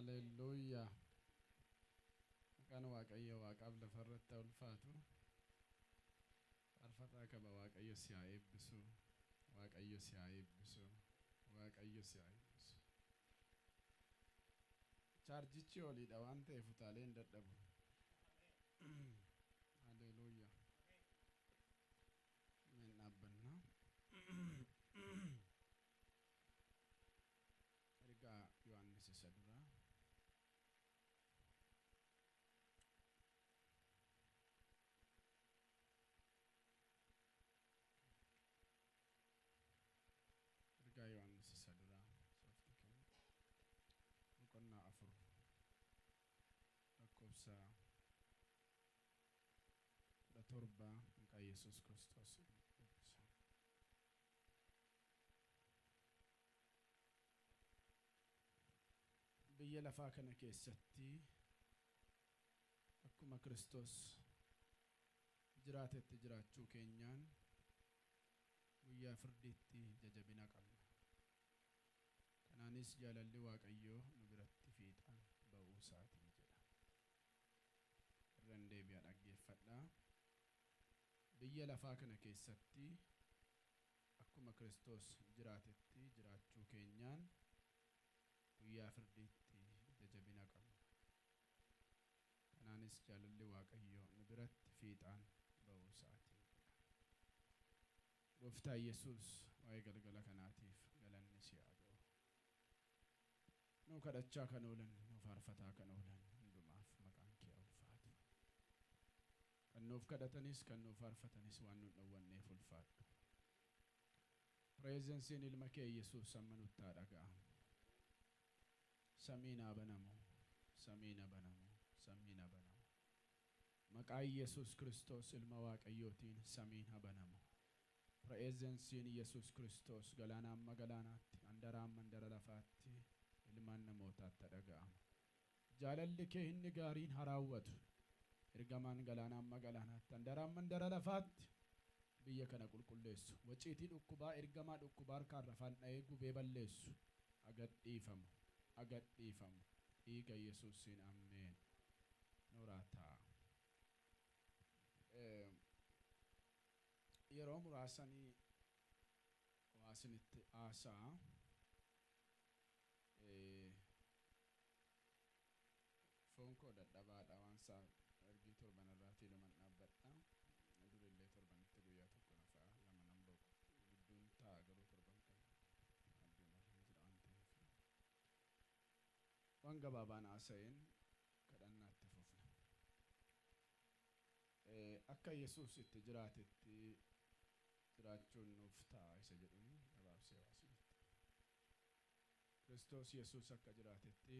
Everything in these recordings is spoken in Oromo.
Hallelujah. Kan waaqayyo waaqaaf lafarratti ulfaatu arfataa qaba waaqayyo si haa eebbisu. Waaqayyo si haa eebbisu. Waaqayyo si haa eebbisu. Chaarjichi oliidha waan ta'eef utaalee hin dadhabu. Hallelujah. Min dhaabbanna. Ergaa Yohaannis isa duraa. Ergaa Yohaannis isa duraa. Boqonnaa 4 lakkoofsa 17 maqaa Yesuus Kiristoos. Biyya lafaa kana keessatti akkuma Kiristoos jiraatetti jiraachuu keenyaan guyyaa firdiitti jajabina qabna. Kanaanis jaalalli Waaqayyoo nu biratti fiixaan ba'uu isaatii jedha. Irraan deebi'aa dhaggeeffadhaa. Biyya lafaa kana keessatti akkuma Kiristoos jiraatetti jiraachuu keenyaan guyyaa firdiitti jajabina qabna. Kanaanis jaalalli Waaqayyoo nu biratti fiixaan ba'uu isaatii jedha. Gooftaa Yesuus waa'ee galgala kanaatiif galanni si haa ga'u. Nu kadhachaa kan oolan, nu faarfataa kan oolan hundumaaf maqaan kee ulfaatu. Kan nuuf kadhatanis kan nuuf faarfatanis waan nu dhowwanneef ulfaadhu. Pireezensiin ilma kee Yesuus amma nutti haa dhaga'amu. Samiin haa banamu, samiin haa banamu, samiin haa banamu. Maqaa Yesuus Kiristoos ilma Waaqayyootiin samiin haa banamu. Pireezensiin Yesuus Kiristoos galaana amma galaanaatti, mandara amma mandara lafaatti ilmaan namootaatti dhaga'ama. Jaalalli kee inni gaariin haa raawwatu. Ergamaan galaana amma galaanaatti, mandara amma mandara lafaatti biyya kana qulqulleessu. Waciitii dhukkubaa ergamaa dhukkubaa harkaan rafaan dha'ee gubee balleessu. Agadhiifamu, agadhiifamu. Dhiiga Yesuusiin ameen. Nuraa ta'a. Yeroo muraasanii waasinitti haasa'a. Foon koo dadhabaadha waan isaa ergii torban irraatii laman dhaabbadha. Durillee torbanitti guyyaa tokko nafaa lama nan boqu. Gidduun ta'a garuu torban kan addunyaa hin jira waan ta'eef. Waan gabaabaan haasa'een kadhannaatti fufna. Akka Yesuus itti jiraatetti jiraachuun nuuf ta'a isa jedhuun gabaabsee waasinitti. Kiristoos Yesuus akka jiraatetti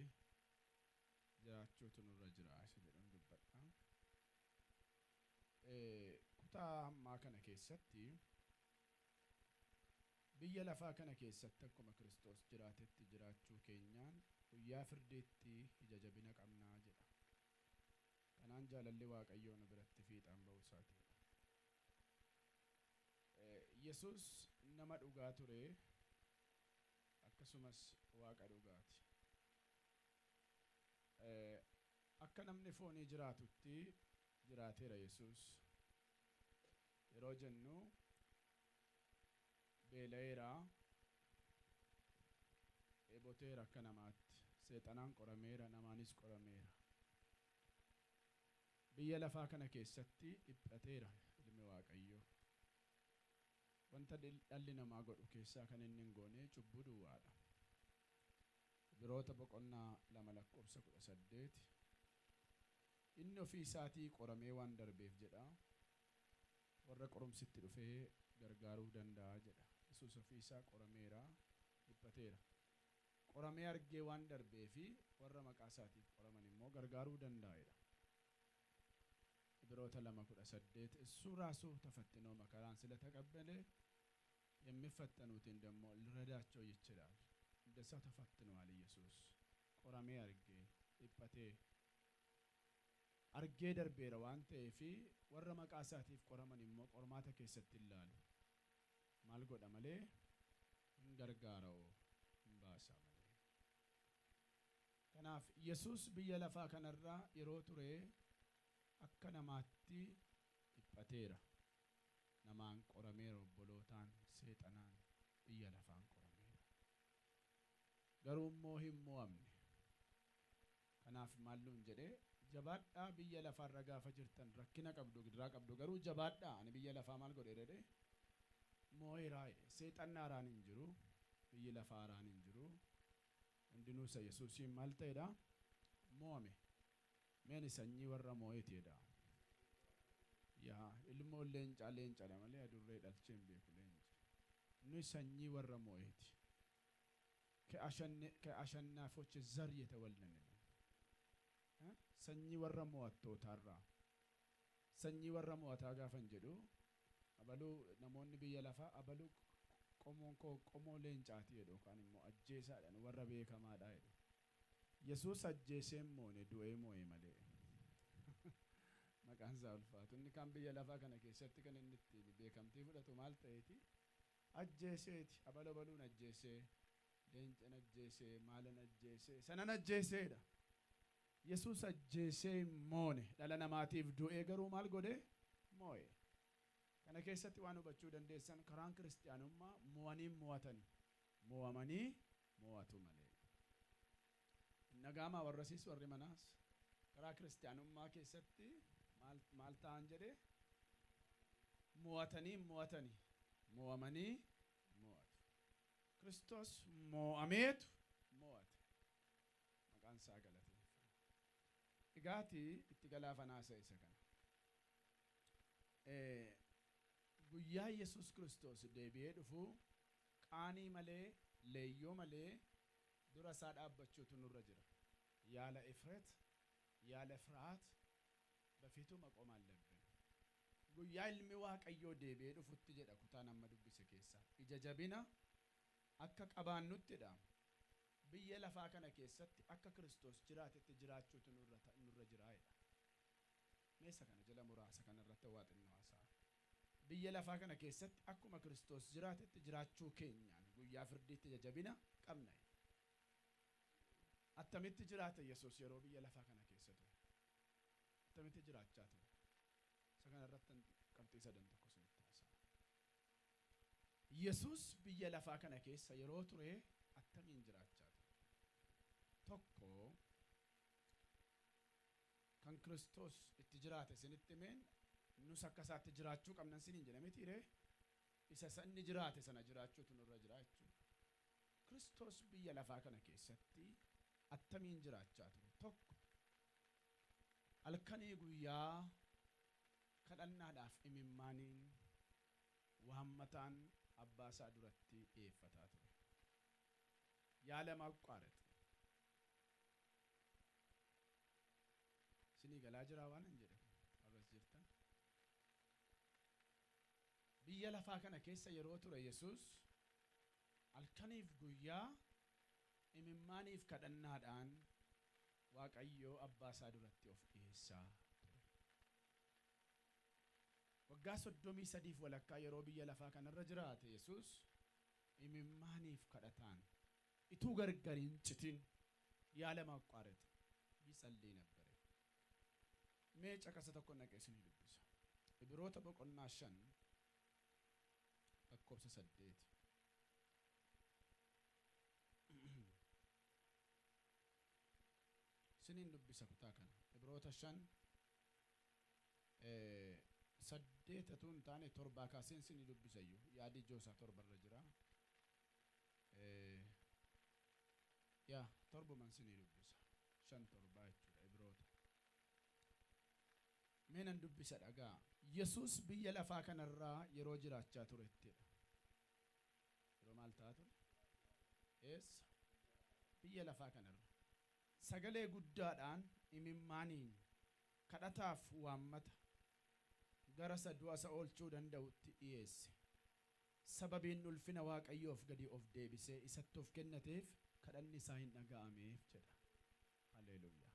jiraachuutu nurra jira isa jedhuun dubbadha. Kutaa ammaa kana keessatti biyya lafaa kana keessatti akkuma Kiristoos jiraatetti jiraachuu keenyaan guyyaa firdiitti ija jabina qabnaa jedha. Kanaan jaalalli Waaqayyoo nu biratti fiixaan ba'uu isaatii. Yesuus nama dhugaa ture. Akkasumas Waaqa dhugaati. Akka namni foonii jiraatutti jiraateera Yesuus. Yeroo jennu beela'eera, dheeboteera akka namaatti. Seexanaan qorameera, namaanis qorameera. Biyya lafaa kana keessatti dhiphateera ilmi Waaqayyoo. Wanta dhalli namaa godhu keessaa kan inni hin goone cubbuu duwwaadha. Ibroota boqonnaa 2:18 inni ofii isaatii qoramee waan darbeef jedha. Warra qorumsitti dhufee gargaaruu danda'a jedha. Yesuus ofii isaa qorameera, dhiphateera. Qoramee argee waan darbeefi warra maqaa isaatiif qoraman immoo gargaaruu danda'edha. Ibroota 2:18 እሱ ራሱ ተፈትኖ መከራን ስለተቀበለ የሚፈተኑትን ደግሞ ሊረዳቸው ይችላል። እንደዛ ተፈትኗል ኢየሱስ። ቆራሜ አርጌ ኢጳቴ አርጌ ደርቤራ ዋን ተኤፊ ወረ መቃ isaatiif qoraman immoo qormaata keessatti ilaalu. Maal godha malee hin gargaara'u hin baasa malee. Kana Kanaaf Yesuus biyya lafaa kanarraa yeroo ture akka namaatti dhiphateera. Namaan qorameera, obbolootaan, seexanaan biyya lafaan qorameera. Garuu immoo hin mo'amne. Kanaaf maal nuun jedhee jabaadhaa biyya lafaarra gaafa jirtan rakkina qabdu gidiraa qabdu garuu jabaadhaa ani biyya lafaa maal godhe jedhee moo'eeraa jedhe. Seexanni haaraan hin jiru, biyyi lafaa haaraan hin jiru. Hundinuu isa Yesuusiin maal ta'edha? Mo'ame. Meen sanyii warra moo'eetiidha. Yaa ilmoo leencadha malee adurree dhalchee hin beeku leenci. Nuyi sanyii warra moo'eeti. ከአሸናፊዎች ዘር የተወለድን ሰኚ ወረ ሞ'attootaarraa ሰኚ ወረ ሞ'ataa gaafan jedhu abaluu namoonni biyya lafaa abaluu qomoon koo qomoo leencaati jedhu yookaan immoo ajjeesaadhaan warra beekamaadha jedhu. Yesuus ajjeesee moone du'ee moo'e malee. Maqaan isaa ulfaatu. Inni kan biyya lafaa kana keessatti kan inni ittiin beekamtii fudhatu maal ta'eeti? Ajjeeseeti. Abaluun ajjeesee, leencan ajjeesee, maalan ajjeesee, sanan ajjeeseedha. Yesuus ajjeesee moone dhala namaatiif du'ee garuu maal godhe? Moo'e. Kana keessatti waan hubachuu dandeessan karaan kiristaanummaa mo'anii mo'atani. Mo'amanii mo'atu malee. Nagaamaa warrasiis warri manaas karaa kiristaanummaa keessatti maal ta'an jedhee mo'atanii mo'atani. Mo'amanii mo'atu. Kiristoos mo'ameetu mo'ate. Maqaan isaa galateeffame. Dhugaatii itti galaafanaasa isa kana. Guyyaa Yesuus Kiristoos deebi'ee dhufu qaanii malee leeyyoo malee dura isaa dhaabbachuutu nurra jira. Yaala ifret yaala firaat በፊቱ መቆም አለብን. Guyyaa ilmi Waaqayyoo deebi'ee dhufutti jedha kutaan amma dubbise keessa. Ija jabina akka qabaannuttidha. Biyya lafaa kana keessatti akka Kiristoos jiraatetti jiraachuutu nurra jiraayedha. Meessa kana jala muraasa kanarratti waa xinnoo haasa'a. Biyya lafaa kana keessatti akkuma Kiristoos jiraatetti jiraachuu keenyaan guyyaa firdiitti ija jabina qabna. Attamitti jiraate Yesuus yeroo biyya lafaa kana keessa ture? Attamitti jiraachaa ture? Isa kanarratti qabxii sadan tokko isinitti haasa'a. Yesuus biyya lafaa kana keessa yeroo ture attamiin jiraachaa ture? Tokko kan Kiristoos itti jiraate isinitti himeen nus akka isaatti jiraachuu qabnan isiniin jedha mitiiree? Isa inni jiraate sana jiraachuutu nurra jira jechuudha. Kiristoos biyya lafaa kana keessatti attamiin jiraachaa ture? Tokko halkanii guyyaa kadhannaadhaaf imimmaaniin waammataan abbaa isaa duratti dhiyeeffataa ture. Yaala maaqwaarate. Isinii galaa jiraa waan hin jedhe arras jirtan. Biyya lafaa kana keessa yeroo ture Yesuus halkaniif guyyaa imimmaaniif kadhannaadhaan Waaqayyoo abbaa isaa duratti of dhiyeessaa ture. Waggaa 33 walakkaa yeroo biyya lafaa kanarra jiraate Yesuus imimmaaniif kadhataan ituu gargar hin citin yaala maaqwaarate ይጸልይ ነበር. Mee caqasa tokko naqee isinii dubbisa. Ibroota boqonnaa 5 lakkoofsa 8. Isiniin dubbisa kutaa kana. Ibroota 5 8 tun taane 7 kaaseen isinii dubbisayyuu yaadi ijoosaa 7 irra jira. Yaa 7 man isinii dubbisa. 5 7 jechuudha Ibroota. Meenan dubbisa dhagaa. Yesuus biyya lafaa kanarraa yeroo jiraachaa turettidha. Yeroo maal ta'aa ture? Eessa? Biyya lafaa kanarra. Sagalee guddaadhaan imimmaaniin kadhataaf waammata gara isa du'a isa oolchuu danda'utti dhiyeesse. Sababiin ulfina Waaqayyoof gadi of deebisee isatti of kennateef kadhanni isaa hin dhaga'ameef jedha. Haleluuyaa.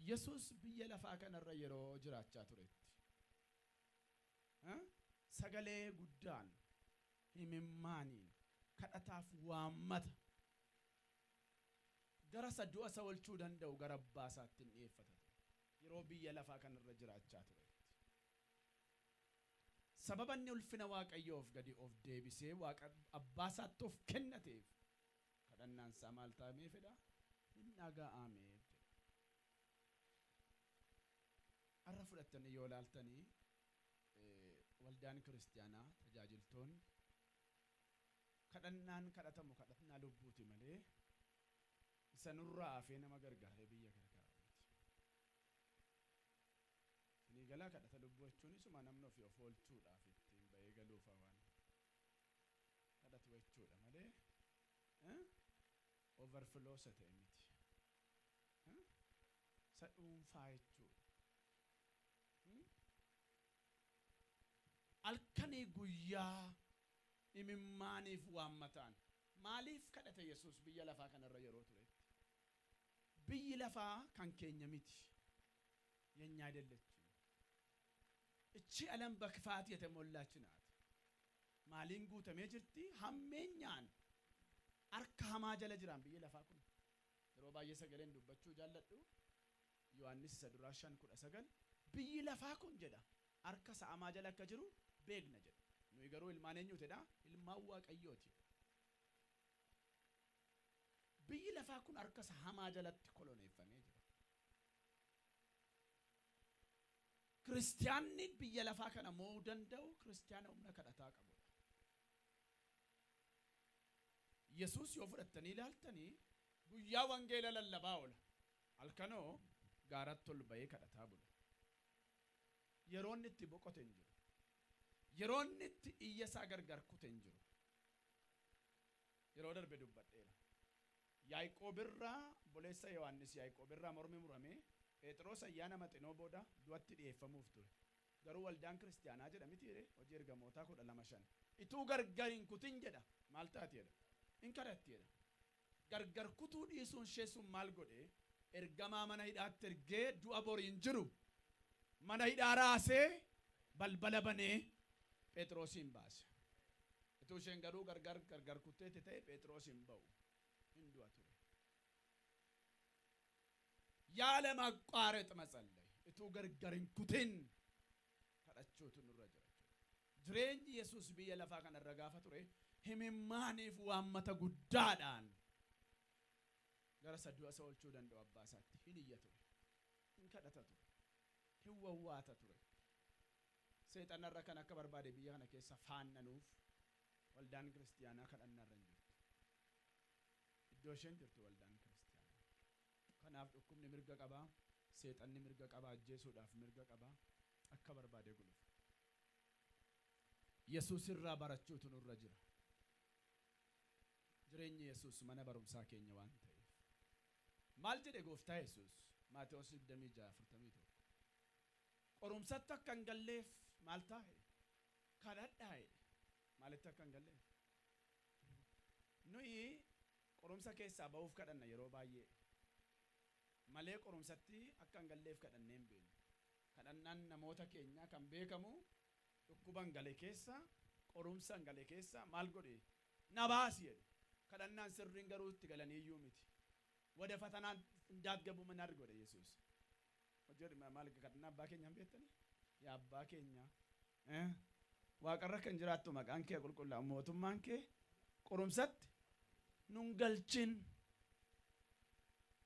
Yesuus biyya lafaa kanarra yeroo jiraachaa turetti sagalee guddaan imimmaaniin kadhataaf waammata gara sadduu asa olchuu danda'u gara abbaa isaatti dhiyeeffata yeroo biyya lafaa kanarra jiraachaa ture. sababa inni ulfina waaqayyoof gadi of deebisee waaqa abbaa isaatti of kennateef kadhannaan isaa maal ta'amee fedha hin dhaga'amee arra fudhattanii yoo laaltanii waldaan kiristaanaa tajaajiltoonni kadhannaan kadhatamu kadhannaa lubbuuti malee isa nurraa hafee nama gargaaree biyya gargaara miti. Galaa kadhata lubbuu jechuun isuma namni ofii of oolchuudhaaf ittiin bahee galuuf waan kadhatu jechuudha malee overflow isa ta'e miti. Isa dhuunfaa jechuudha. Halkanii guyyaa imimmaaniif waammataan maaliif kadhate Yesuus biyya lafaa kanarra yeroo turetti? Biyyi lafaa kan keenya miti. የኛ አይደለችም። እቺ ዓለም በክፋት የተሞላች ናት። ማሊን ጉተሜ ጅርቲ ሐሜኛን አርካማ ጀለ ጅራን ብዬ ለፋኩን የሮ ባየ ሰገለን ዱበቹ ጃለዱ ዮሐንስ ሰዱራሻን ኩዳ ሰገል ብዬ ለፋኩን ጀዳ አርካ ሰአማ ጀለ ከጅሩ ቤግነ ጀዳ ነው ይገሩ ilmaaneenyu ተዳ ilmaዋ ቀዮቲ ብዬ ለፋኩን አርካ ሰአማ ጀለት ኮሎኔፈሜ ጅራ ክርስቲያንን ብዬ ለፋ ከነ ሞደንደው ክርስቲያን ኡምነ ከዳታ ቀቦ ኢየሱስ ይወፍረተኒ ላልተኒ ጉያ ወንጌል ለለባውላ አልከኖ ጋራቶል በይ ከዳታ ብሎ የሮንት ቦቆተን ጅሩ የሮንት ኢየሳ ገርገርኩተን ጅሩ የሮ ደርበ ዱበጤላ ያዕቆብራ ቦሌሳ ዮሐንስ ያዕቆብራ ሞርሜ ሙራሜ ጴጥሮስ አያና መጥኖ ቦዳ ዱአት ዲኤፈሙፍ ቱር ገሩ ወልዳን ክርስቲያና ጀዳሚቲ ሬ ወጂ እርገሞታ ኮዳ ለማሻን ኢቱ ገርገሪን ኩቲን ጀዳ ማልታት የዳ ኢንከረት የዳ ገርገር ኩቱ ዲሱን ሼሱ ማልጎዴ ኤርገማ ማና ሂዳት እርጌ ዱአ ቦሪን ጅሩ ማና ሂዳራሴ በልበለበኔ ጴጥሮስን ባስ ኢቱ ሸንገሩ ገርገር ኩቴ ተተ ጴጥሮስን ባው እንዱአ ቱር ያለ ማቋረጥ መጸለይ እቱ ገርገርን ኩቲን ከዳቾቱን ረጀራቸው ጅሬኝ ኢየሱስ ብዬ ለፋ ከነ ረጋፈ ቱሬ ህምማኒፍ ዋመተ ጉዳዳን ገረሰዱ አሰውልቹ ደንደው አባሳት ሂልየቱ እንከዳተቱ ህወዋታ ቱሬ ሰይጣን ረከና ከበርባዴ ብዬ ከነ ከሰ ፋነኑፍ ወልዳን ክርስቲያና ከዳና ረንጁ ዶሽን ጅርቱ ወልዳን ከናፍ ዱኩም ንምርገ ቀባ ሰይጣን ንምርገ ቀባ ጄሱዳፍ ምርገ ቀባ አከበር ባደ ጉሉ ኢየሱስ ራ ባራቹቱ ኑር ረጅራ ጅሬኝ ኢየሱስ ማነ ባሩምሳ ኬኛ ዋን ተይ ማልጀደ ጎፍታ ኢየሱስ ማቴዎስ ደሚጃ ፍርተሚቶ ቆሩምሰታ ከንገሌፍ ማልታ ካዳዳይ ማለታ ከንገሌፍ ኑይ ቆሩምሳ ከሳ ባውፍ ከደና የሮ ባየ malee qorumsatti akka galleef kadhanneen beenu kadhannaan namoota keenya kan beekamu dhukkuban gale keessa qorumsan gale keessa maal godhe nabaasi jedhe kadhannaan sirriin garuu itti galaniiyyuu miti wada fatanaan እንዳትገቡ ምን አድርጎ ወደ ኢየሱስ ወጀር ማል kadhannaa abbaa keenya beektani yaa abbaa keenya waaqarra kan jiraattu maqaan kee qulqullaa mootummaan kee qorumsatti nun galchin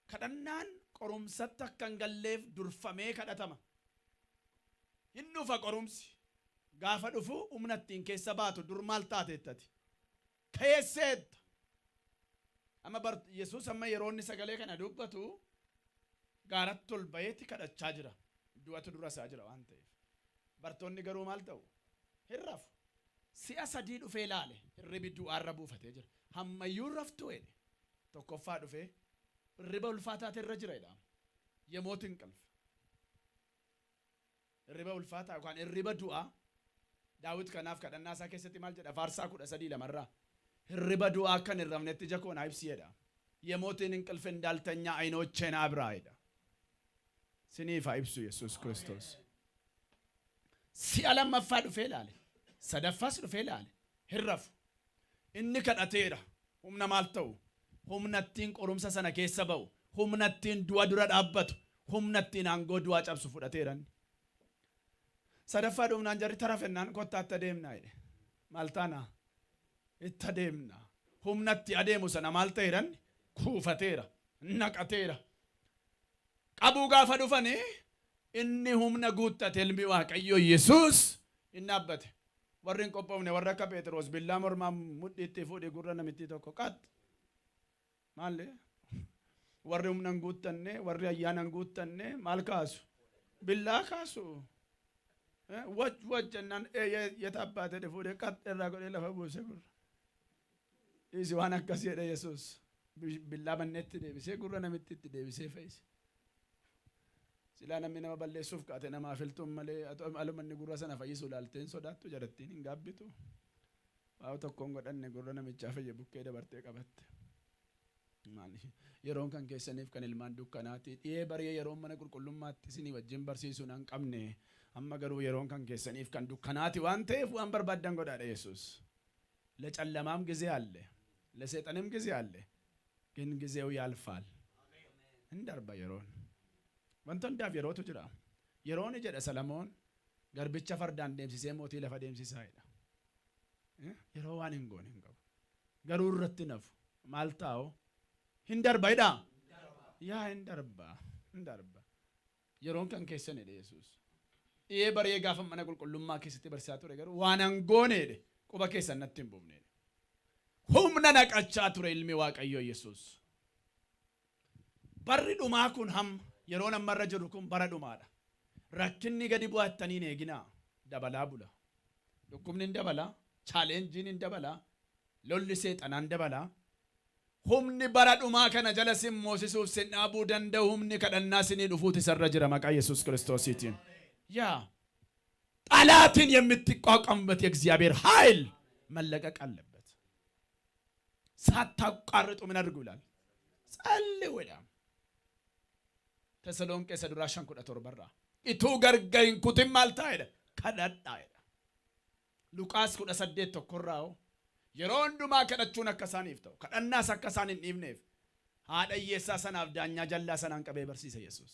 kadhannaan qorumsatti akkan galleef durfamee kadhatama hin dhufa qorumsi gaafa dhufu umnattiin keessa baatu dur maal taateettati keesseetta amma bar Yesuus amma yeroonni sagalee kana dubbatu gaaratti ol bayeeti kadhachaa jira du'atu dura isaa jira waan ta'eef bartoonni garuu maal ta'u hirrafu si'a sadii dhufee laale hirribi du'aarra buufatee jira hammayyuu raftu jedhe tokkoffaa dhufee riba ulfaataa irra jira jedhama የሞትን ቅልፍ riba ulfaataa yookaan riba du'a daawit kanaaf kadhannaa isaa keessatti maal jedha faarsaa 13 lamarraa riba du'a kan irrafnetti jakoon አይብሲ jedha የሞትን እንቅልፍ እንዳልተኛ አይኖቼን አብራ ሄዳ ስኒፍ አይብሱ ኢየሱስ ክርስቶስ ሲዓለም መፋዱ ፌላለ ሰደፋስ ፌላለ ህረፍ እን ከዳቴራ ሁምና ማልተው humnattiin qorumsa sana keessa ba'u, humnattiin du'a dura dhaabbatu, humnattiin aangoo du'aa cabsu fudhateeran. Sadaffaa dhumnaan jarri tarafennaan kottaa itti adeemnaa jedhe. Maal taana? Itti adeemna. Humnatti adeemu sana maal ta'eeran? Kuufateera, naqateera. Qabuu gaafa dhufanii inni humna guuttate ilmi Waaqayyoo Yesuus inni dhaabbate. Warri hin qophoofne warra akka Phexros billaa mormaa mudhiitti fuudhee gurra namittii tokko qat. Maallee? Warri humna hin guuttanne, warri ayyaana hin guuttanne maal kaasu? Billaa kaasu. Waj jennaan yetabbaate fuudhee qat irraa godhee lafa buuse gurra. Isi waan akkasii jedhe Yesuus. Billaa banneetti deebisee gurra namittiitti deebisee fayyise. Silaa namni nama balleessuuf kaate namaa filtuun malee alumanni gurra sana fayyisu laalteen sodaattu jarattiin hin gaabbitu. Waa tokkoon godhanne gurra namichaa fayye bukkee dabartee qabatte. Yeroon kan keessaniif kan ilmaan dukkanaati. Dhiyee baree yeroon mana qulqullummaatti isinii wajjin barsiisuun hin qabne. Amma garuu yeroon kan keessaniif kan dukkanaati waan ta'eef waan barbaaddan godhaadha Yesuus. ለጨለማም ጊዜ አለ ለሰይጣንም ጊዜ አለ ግን ጊዜው ያልፋል እንደርባ የሮን ወንቶ እንዳፍ የሮቱ ጅራ የሮን ጀደ ሰለሞን ገርብቻ ፈርዳን ደምሲሴ ሞቲ ለፈ ደምሲሳ አይዳ የሮዋን እንጎን እንገው ገሩረት ነፍ ማልታው እንደርባ አይዳ ያ እንደርባ የሮን ከን ከሰነ ኢየሱስ ይሄ በሬ ጋፈ መነ ቁልቁሉማ ከስቲ በርሳቱ ነገር ዋናን ጎኔ quba keessa natti hin buufne humna naqachaa ture ilmi Waaqayyoo Yesuus. Barri dhumaa kun yeroon ammarra jiru kun bara dhumaadha. Rakkinni gadi bu'attanii hin eeginaa dabalaa bula. Dhukkubni hin dabalaa, chaalenjiin hin dabalaa, lolli seexanaan dabalaa. Humni bara dhumaa kana jala sin moosisuuf sin dhaabuu danda'u humni kadhannaa sinii dhufuuti sarra jira maqaa Yesuus Kiristoosiitiin. yaa ጠላትን የምትቋቋምበት የእግዚአብሔር ኃይል መለቀቅ አለበት። ሳታቋርጡ ምን አድርጉ ይላል? ጸልዩ ይላል። ተሰሎንቄ ሰዱራሻን ኩዳቶር በራ ኢቱ ገርገይን ኩቲም ማልታ አይደ ከዳዳ አይደ ሉቃስ ኩዳ ሰዴት ተኮራው የሮንዱማ ከዳቹን አከሳኒፍ ተው ከዳና ሰከሳኒን ኢብኔፍ አደየሳ ሰናፍ ዳኛ ጀላ ሰናን ቀበ በርሲሰ ኢየሱስ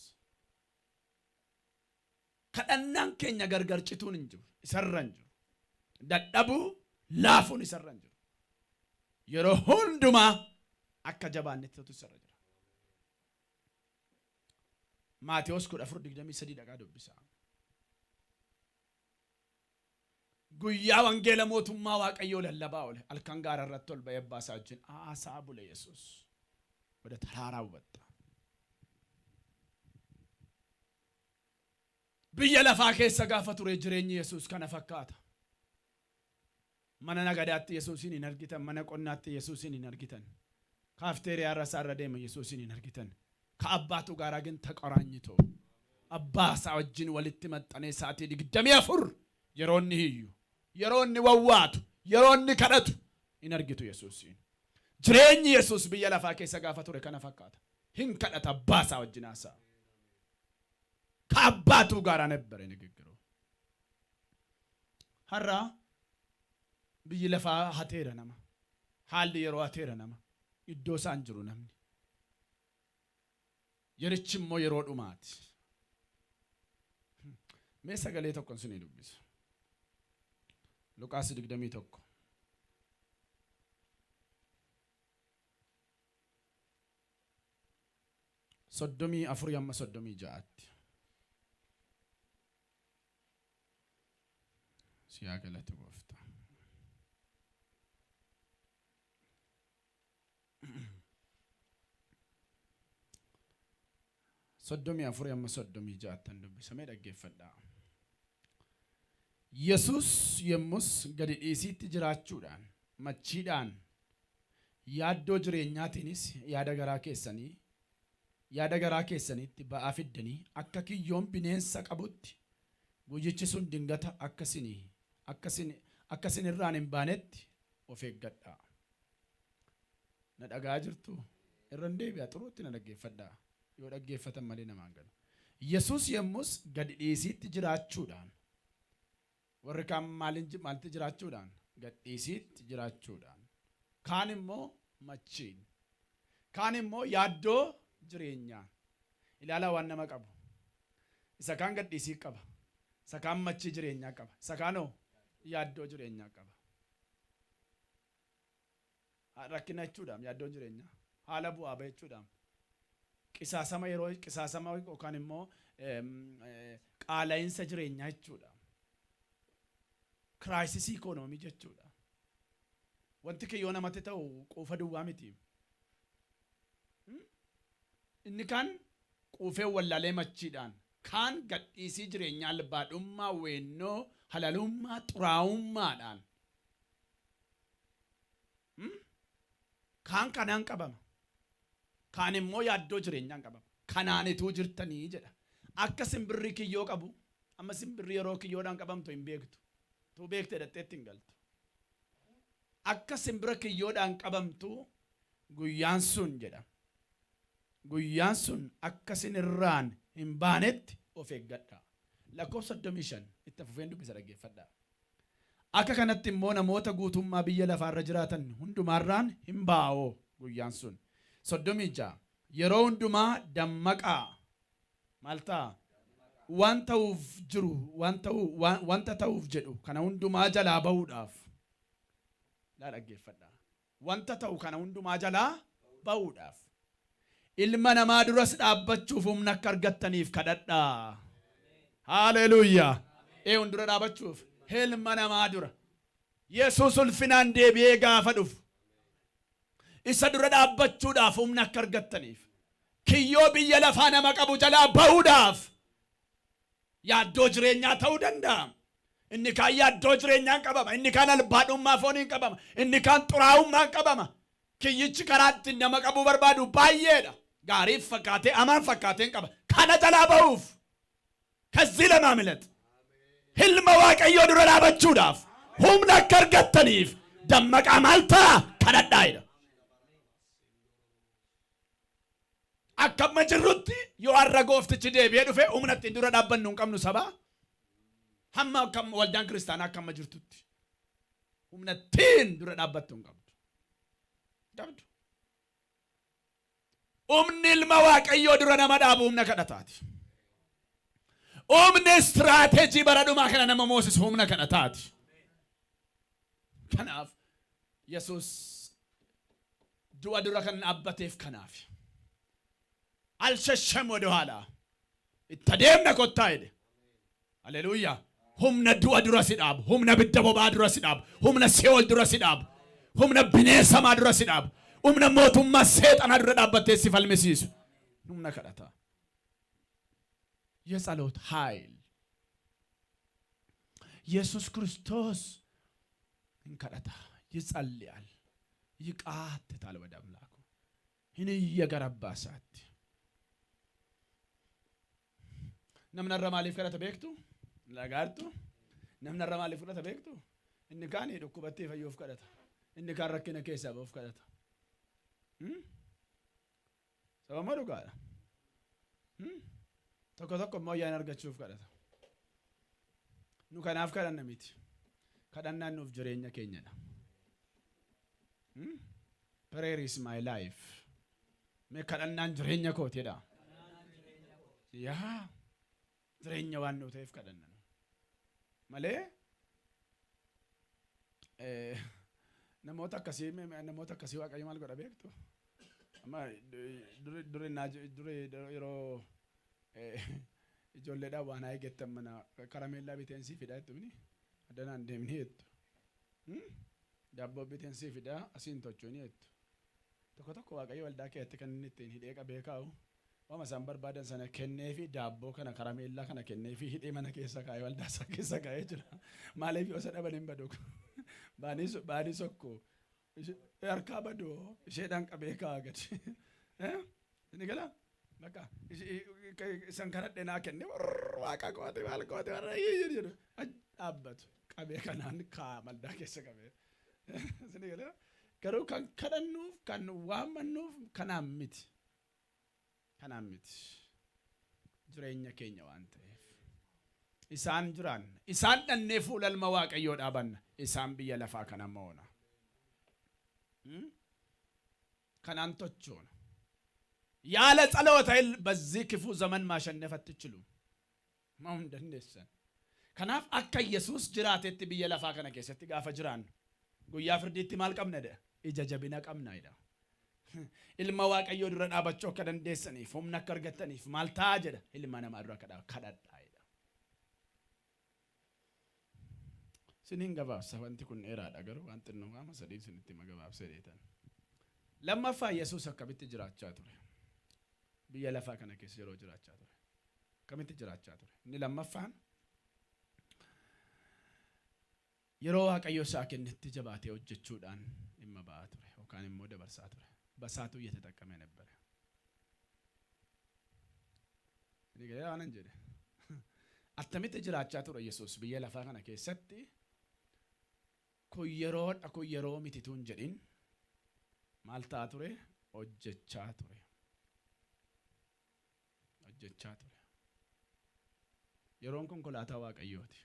kadhannaan keenya gargarcituun hin jiru isarra hin jiru dadhabu laafuun isarra hin jiru yeroo hundumaa akka jabaannetti isarra jira. Maatewos 14:23 dhagaa dubbisa. Guyyaa wangeela mootummaa Waaqayyoo lallabaa oole halkan gaara irratti ol ba'ee abbaasaa wajjin haasaa bule Yesuus ወደ ተራራው ወጣ. biyya lafaa keessa gaafa ture jireenyi Yesuus kana fakkaata. Mana nagadaatti Yesuusin hin argitan, mana qonnaatti Yesuusin hin argitan, kaafteeriyaa irra saarra deema Yesuusin hin argitan. ከአባቱ ጋር ግን ተቆራኝቶ አባሳ ወጅን ወልት መጣኔ ሰዓት 24 የሮኒ ህዩ የሮኒ ወዋቱ የሮኒ ከደቱ ኢነርጊቱ ኢየሱስን ጅሬኝ ኢየሱስ biyya lafaa keessa gaafa ture kana fakkaata. hin kadhata አባሳ ወጅን አሳ ከአባቱ ጋር ነበር ንግግሩ። ሀራ biyyi lafaa hateera nama haalli yeroo hateera nama iddoo isaan jiru namni yerichimmoo yeroo dhumaati. mee sagalee tokkon sinii dubbisu Luqaas 21 34 siyagalatu gofta Soddomii afurii amma 36 dubbisame dhaggeeffadha. Yesuus yemmus gadi dhiisiitti jiraachuudhaan machiidhaan yaaddoo jireenyaatiinis yaada garaa keessaniitti ba'aa fiddanii akka kiyyoon bineensa qabutti guyyichi sun dingata akkasin irraan hin baanetti of eeggadhaa. Na dhagaa jirtu irran deebi'a xuruutti na dhaggeeffadha. yoo dhaggeeffatan malee namaan galu. Yesuus yemmus gadi dhiisiitti jiraachuudhaan warri kaan maalti jiraachuudhaan gadi dhiisiitti jiraachuudhaan kaan immoo machiin kaan immoo yaaddoo jireenyaa. Ilaalaa waan nama qabu. Isa kaan gadhiisii qaba. Isa kaan machii jireenyaa qaba. Isa kaanoo yaaddoo jireenyaa qaba. Rakkina jechuudhaan yaaddoo jireenyaa. Haala bu'aa ba'e jechuudhaan. Qisaasama yeroo qisaasama yookaan immoo qaala'insa jireenyaa jechuudha. Kiraayisisii ikoonoomii jechuudha. Wanti kiyyoo namatti ta'u quufa duwwaa miti. Inni kaan quufee wallaalee machiidhaan, kaan gadhiisii jireenyaa albaadhummaa, weennoo, halalummaa, xuraa'ummaadhaan. Kaan kanaan qabama. Kaan immoo yaaddoo jireenyaan qabama. Kanaanituu jirtanii jedha. Akka simbirri kiyyoo qabu, amma simbirri yeroo kiyyoodhaan qabamtu hin beektu. Tu beekte hidhatteetti hin galtu. Akka simbira kiyyoodhaan qabamtu guyyaan sun jedha. Guyyaan sun akka sinirraan hin baanetti of eeggadha. Lakkoofsa 35 itti fufeen dubbisa dhaggeeffadha. Akka kanatti immoo namoota guutummaa biyya lafaarra jiraatan hundumaarraan hin baa'oo guyyaan sun. 36 yeroo hundumaa dammaqaa. Maal ta'a? Waan ta'uuf jiru, wanta ta'uuf jedhu kana hundumaa jalaa ba'uudhaaf. Laa dhaggeeffadha. Wanta ta'u kana hundumaa jalaa ba'uudhaaf. Ilma namaa duras dhaabbachuuf humna akka argattaniif kadhadhaa. Haaleluyyaa. Eewwan dura dhaabbachuuf ilma namaa dura. Yesuus ulfinaan deebi'ee gaafa dhufu. Isa dura dhaabbachuudhaaf humna akka argattaniif. Kiyyoo biyya lafaa nama qabu jalaa ba'uudhaaf. Yaaddoo jireenyaa ta'uu danda'a. Inni kaan yaaddoo jireenyaan qabama. Inni kaan albaadhummaa fooniin qabama. Inni kaan xuraa'ummaan qabama. Kiyyichi karaatti nama qabuu barbaadu baay'eedha. Gaariif fakkaatee amaan fakkaateen qaba. Kana jalaa ba'uuf. Kazii lamaa milat. Ilma Waaqayyoo dura dhaabachuudhaaf humna akka argattaniif dammaqaa maal ta'a? Kadhadhaa'edha. Akkuma jirrutti yoo har'a gooftichi deebi'ee dhufe humna ittiin dura dhaabbannu hin qabnu sabaa. Hamma akkam waldaan kiristaanaa akkuma jirtutti humna ittiin dura dhaabbattu hin qabdu. Dabdu. Humni ilma Waaqayyoo dura nama dhaabu humna kadhataati. Humni istiraateejii bara dhumaa kana nama moosisu humna kadhataati. Kanaaf Yesuus du'a dura kan dhaabbateef kanaaf. Alshasham ወደ ኋላ ittadeemna kottaa jedhe. Haleluuyaa. Humna du'a dura si dhaabu, humna bidda bobaa dura si dhaabu, humna seewol dura si dhaabu, humna bineensamaa dura si dhaabu, humna mootummaa seexanaa dura dhaabbattee si falmisiisu. Humna kadhataa. የጸሎት ኃይል ኢየሱስ ክርስቶስ እንከዳታ ይጸልያል ይቃትታል ወደ አምላኩ ይህን እየገረባሳት ነምነረ ማሊፍ ከለተ ቤክቱ ለጋርቱ ነምነረ ማሊፍ ከለተ ቤክቱ እንካን ሄዱኩበቴ ፈዮፍ ከለታ እንካን ረከነ ከሰ በፍ ከለታ ሰባማዱ ጋር tokko tokko immoo ayyaana argachuuf kadhata. Nu kanaaf kadhanna miti. Kadhannaan nuuf jireenya keenyadha. Prayer is my life. Mee kadhannaan jireenya kootiidha. Yaa jireenya waan nuuf ta'eef kadhanna. Malee namoota akkasii Waaqayyo maal godha beektu? Amma duri yeroo ijoolleedhaan waan haa eeggattan mana karameellaa biteensi fidaa jettumni addanaan deemni jettu daabboo biteensi fidaa asiin tochuuni jettu tokko tokko Waaqayyo waldaa keessatti kan inni ittiin hidhee qabee kaa'u waan isaan barbaadan sana kennee fi daabboo kana karameellaa kana kennee fi hidhee mana keessa kaa'ee waldaa isaa keessa kaa'ee jira maaliif yoo isa dhaban hin badu baanii sokko harkaa badoo isheedhaan qabee kaa'a gadi inni galaa. Maka isan kanadhe naa kenne waaqa qo'ate maal qo'ate warra jedhu dhaabbatu qabee kanaan kaa waldaa keessa qabee garuu kan kadhannuuf kan waammannuuf kanaan miti jireenya keenya waan ta'eef isaan jiraan isaan dhannee fuula ilma Waaqayyoo dhaabanna isaan biyya lafaa kana moona kanaan tochoona ያለ ጸሎት ኃይል በዚህ ክፉ ዘመን ማሸነፍ አትችሉም። ማውን ደንደሰን ከናፍ አካ ኢየሱስ ጅራቴት ብየ ለፋ ከነ ከሰት ጋፈ ጅራን ጉያ ፍርዲት ማል ቀምነደ ኢጀጀቢና ቀምና አይዳ ኢልማ ዋቀዮ ድረ ዳባቸው ከደንደሰኒፍ ሆምና ከርገተኒፍ ማልታ ጀደ ኢልማ ነማድራ ከዳዳ አይዳ ስኒን ገባብ ሰፈንቲ ኩን ኤራዳ ገሩ አንተ ነው ጋማ ሰዲን ስንቲ መገባብ ሰዴታን ለማፋ ኢየሱስ አከብት ጅራቻ ቱሬ ብየ ለፋ ከነ ከሰ የሮ ጅራቻ ቱሬ ከመት ጅራቻ ቱሬ እኒ ለማፋን yeroo waaqayyo isaa kennetti jabaatee hojjechuudhaan dhimma ba'aa ture yookaan immoo dabarsaa ture basaatu እየተጠቀመ ነበር እኔ ገና አነን ጀደ attamitti jiraachaa ture Yesuus biyya lafaa kana keessatti koyyeroo mitituun jedhin maal ta'a ture hojjechaa ture yeroon konkolaataa waaqayyooti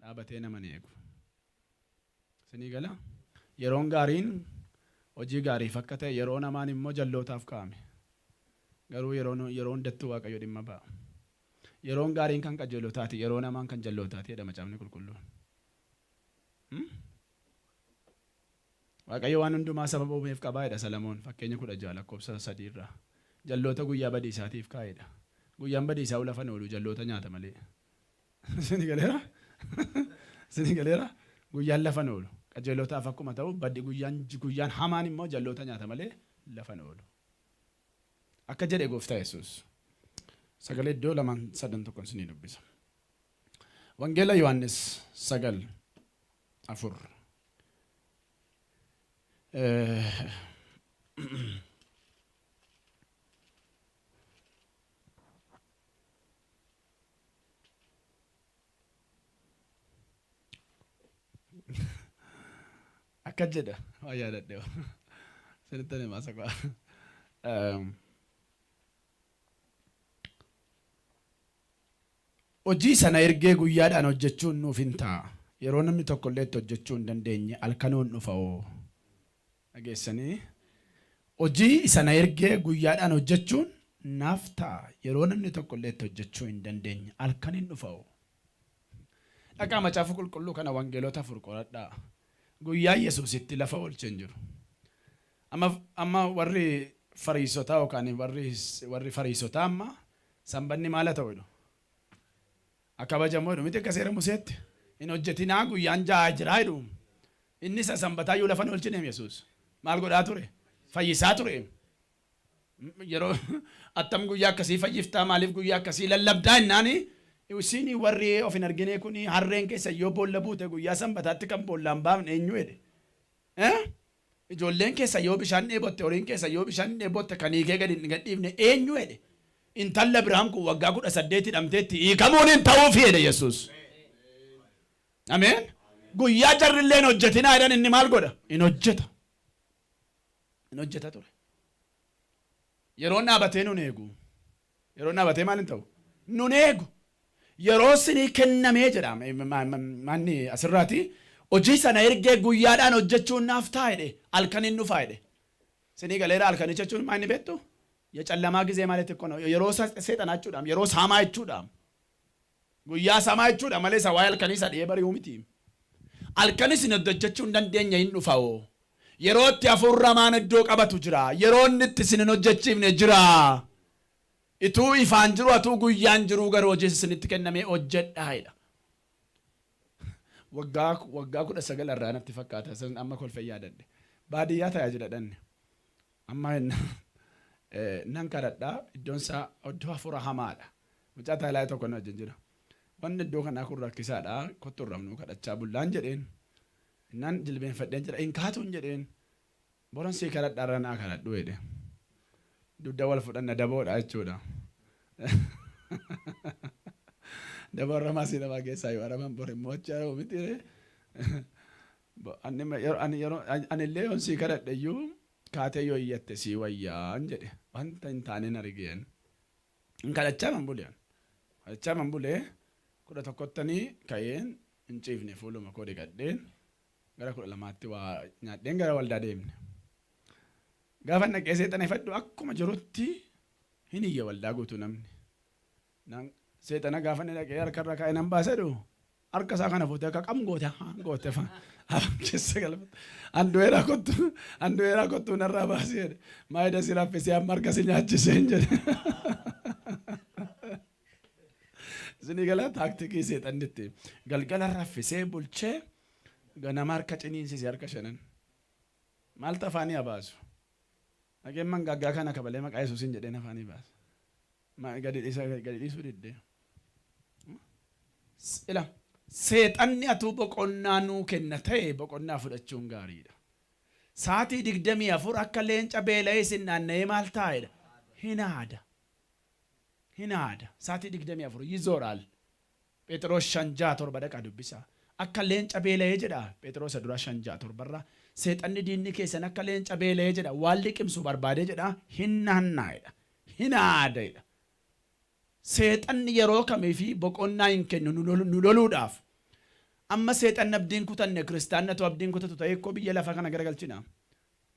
dhaabatee nama eegu sinii gala yeroon gaariin hojii gaariif akka ta'e yeroo namaan immoo jallootaaf kaa'ame garuu yeroon dattuu waaqayyo dhimma ba'a yeroon gaariin kan qajeelotaati yeroo namaan kan jallootaati jedha macaafni qulqulluun waaqayyo waan hundumaa sababa uumeef qabaa jedha Salamoon fakkeenya 16 lakkoofsa 3 irraa jalloota guyyaa badiisaatiif kaa'edha guyyaan badiisaa ulafan oolu jalloota nyaata malee sinii galeera guyyaan lafan oolu qajeelotaaf akkuma ta'u baddi guyyaan hamaan immoo jalloota nyaata malee lafan oolu akka jedhe gooftaa Yesuus sagalee iddoo lamaan sadan tokkon sinii dubbisa wangeela Yohaannis 9:4 akka jedha waa yaadadhe sinittani maasaqaa hojii sana ergee guyyaadhaan hojjechuun nuuf hin ta'a yeroo namni tokko illee hojjechuu hin dandeenye halkanoon dhufa'oo dhageessanii hojii sana ergee guyyaadhaan hojjechuun naaf ta'a yeroo namni tokko illee hojjechuu hin dandeenye halkaniin dhufa'oo dhaqaa macaafa qulqulluu kana wangeelota afur qoradhaa guyyaa Yesuusitti lafa oolcheen jiru amma warri fariisotaa yookaan warri fariisotaa amma sanbanni maal ta'u jedhu akabajamoo miti akka seera Museetti hin hojjetinaa guyyaan ja'a jira jedhu inni isa sanbataa yoo lafan oolchine Yesuus maal godhaa ture fayyisaa ture yeroo attam guyyaa akkasii fayyiftaa maaliif guyyaa akkasii lallabdaa innaani isin warri of hin argine kuni harreen keessa yoo boolla buute guyyaa sanbataatti kan boollaan baafne eenyu jedhe ijoolleen keessa yoo bishaan dheebotte horiin keessa yoo bishaan dheebotte kan hiikee gadi hin gadhiifne eenyu jedhe intalla Abrahaam kun waggaa 18 hidhamteetti hiikamuun hin ta'uuf jedhe Yesuus ameen guyyaa jarrillee hin hojjetinaa jedhan inni maal godha hin hojjeta ture yeroon dhaabatee nun eegu yeroon dhaabatee maal hin ta'u nun eegu yeroo sinii kennamee jedhama manni asirraati hojii sana ergee guyyaadhaan hojjechuun naaf ta'a jedhe halkaniin dhufaa jedhe sinii galeera halkanii jechuun maal inni beektu የጨለማ ጊዜ ማለት እኮ ነው የሮ ሰይጣናችሁዳም የሮ ሳማይችሁዳም ጉያ ሳማይችሁዳም ማለት ሰዋይል ከኒሳ የበሪው ሚቲ አልከኒስ ነደጀቹ እንደንደኛ ይንፋው የሮት ያፈራማን ዶ ቀበቱ ጅራ የሮንት ሲነኖጀቺም ነጅራ ኢቱ ኢፋንጅሩ አቱ ጉያን ጅሩ ገሮጀስ ስንትከነሜ ኦጀዳ አይዳ ወጋ ኩደ ሰገል አራነት ፈካታ ሰን አማ ኮልፈያ ደደ ባዲያ ታያጅደደን አማን nan kadhadhaa iddoon isaa iddoo hafuura hamaadha mucaa taalaa tokko na wajjin jira wanni iddoo kanaa kun rakkisaadha kottu irramnu kadhachaa bullaan jedheen nan jilbeenfadheen jira hin kaatuun jedheen boran sii kadhadhaa irra naa kadhadhu jedhe dugda wal fudhanna daboodha jechuudha daboo ramaa sii namaa keessaa yoo araman bor immoo achaa yoo miti ani illee yoon sii kadhadhe iyyuu kaatee yoo iyyatte sii wayyaan jedhe wanta hin taaneen argeen kadhachaa man bulee 11ttanii ka'een hin ciifne fuuluma koo dhiqadheen gara 12tti waa nyaadheen gara waldaa deemne Gaafa naqee seexana ifadhu akkuma jirutti hin iyya waldaa guutuu namni. Seexana gaafa naqee harkarra kaa'ee nan baasedhu harka isaa kana fuutee akka qamgoote keessa galfata. Andu'eeraa kottuu narraa baasee jedhe. Maayida si raffisee amma harka si nyaachisee hin jedhe. Isinii galaa taaktikii seexannitti galgala raffisee bulchee ganama harka ciniinsisee harka shanan. Maal tafaanii abaasu? Nageen mangaggaa kana kabalee maqaa Yesuusin jedheen afaanii baasa. Gadi dhiisuu diddee. Ila seexanni atuu boqonnaa nuu kenna ta'e boqonnaa fudhachuun gaariidha. Sa'aatii 24 akka leenca beela'ee isin naanna'ee maal taa'edha? Hin aada. Sa'aatii 24 yizooraal. Phexros 5:7 dhaqaa dubbisaa. Akka leenca beela'ee jedha Phexros dura 5:7 seexanni diinni keessan akka leenca beela'ee jedha waan liqimsu barbaadee jedha hin naannaa'edha. Hin aadaedha. Seexanni yeroo kamiifi boqonnaa hin kennu nu loluudhaaf. Amma seexanni abdiin kutanne kiristaannatu abdiin kutatu ta'e koo biyya lafa kana garagalchina.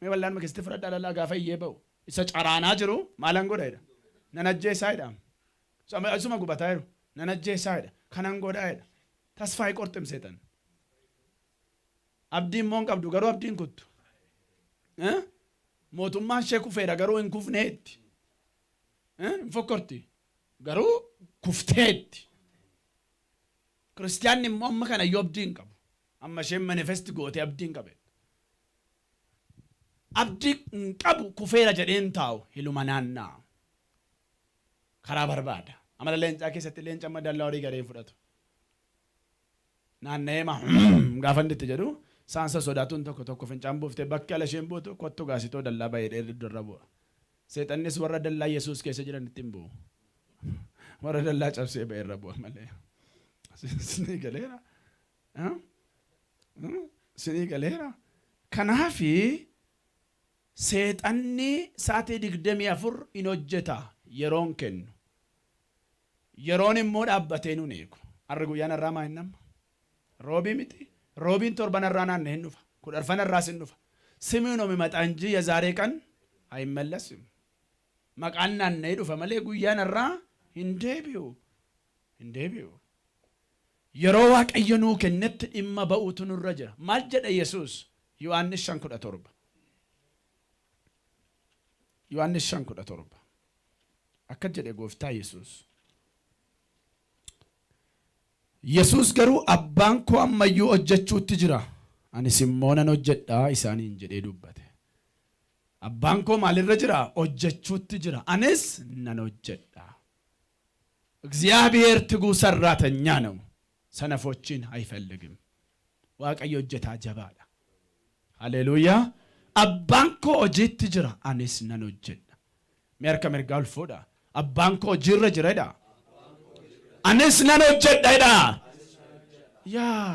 Mee wallaan makisitti fudhadhaa dhalaa gaafa iyyee ba'u. Isa caraanaa jiru maalan godhaedha. Nan ajjeessaayedha. Isuma gubataa jiru. Nan ajjeessaayedha. Kanan godhaayedha. Tasfaa qorxim seexan. Abdiin moon qabdu garuu abdiin kuttu. Mootummaan ishee kufeedha garuu hin kufneetti. Hin fokkorti. Garuu kufteetti. Kiristiyaanni immoo amma kana yoo abdiin qabu. Amma isheen manifesti gootee abdiin qabe. Abdii hin qabu kufeera jedheen taa'u hiluma naannaa. Karaa barbaada. Amala leencaa keessatti leenca amma dallaa horii gadeen fudhatu. Naanna'ee gaafa inni itti jedhu saansa sodaatuun tokko fincaan buuftee bakki ala isheen buutu kottu gaasitoo dallaa baay'ee dheerirra bu'a. Seexannis warra dallaa Yesuus keessa jiran ittiin bu'u. Warra dallaa cabsee ba'eerra bu'a malee. Sinii galeera. Sinii galeera. Kanaafi seexanni sa'aatii 24 in hojjeta yeroon kennu. Yeroon immoo dhaabbatee nun eegu. Harri guyyaan irraa maa hin nama? Roobii miti. Roobiin torban irraa naannee hin dhufa. Kudharfan irraas hin dhufa. Simiin oomi maxaanjii yazaaree kan hayimmallesim. Maqaan naannee dhufa malee guyyaan irraa hin deebi'u. Hin deebi'u. Yeroo Waaqayyo nuu kennetti dhimma ba'uutu nurra jira. Maal jedha Yesuus? Yohaannis 5:17. Yohaannis 5:17. Akka jedhe gooftaa Yesuus. Yesuus garuu abbaan koo ammayyuu hojjechuutti jira. Anis immoo nan hojjedhaa isaaniin jedhee dubbate. Abbaan koo maalirra jira? Hojjechuutti jira. Anis nan hojjedhaa. እግዚአብሔር ትጉ ሰራተኛ ነው። ሰነፎችን አይፈልግም። waaqayyo hojjetaa jabaadha. Haleluuyaa. Abbaan koo hojiitti jira. Anis nan hojjedha. Mee harka mirgaa ol fuudha. Abbaan koo hojiirra jiradha. Anis nan hojjedha. Yaa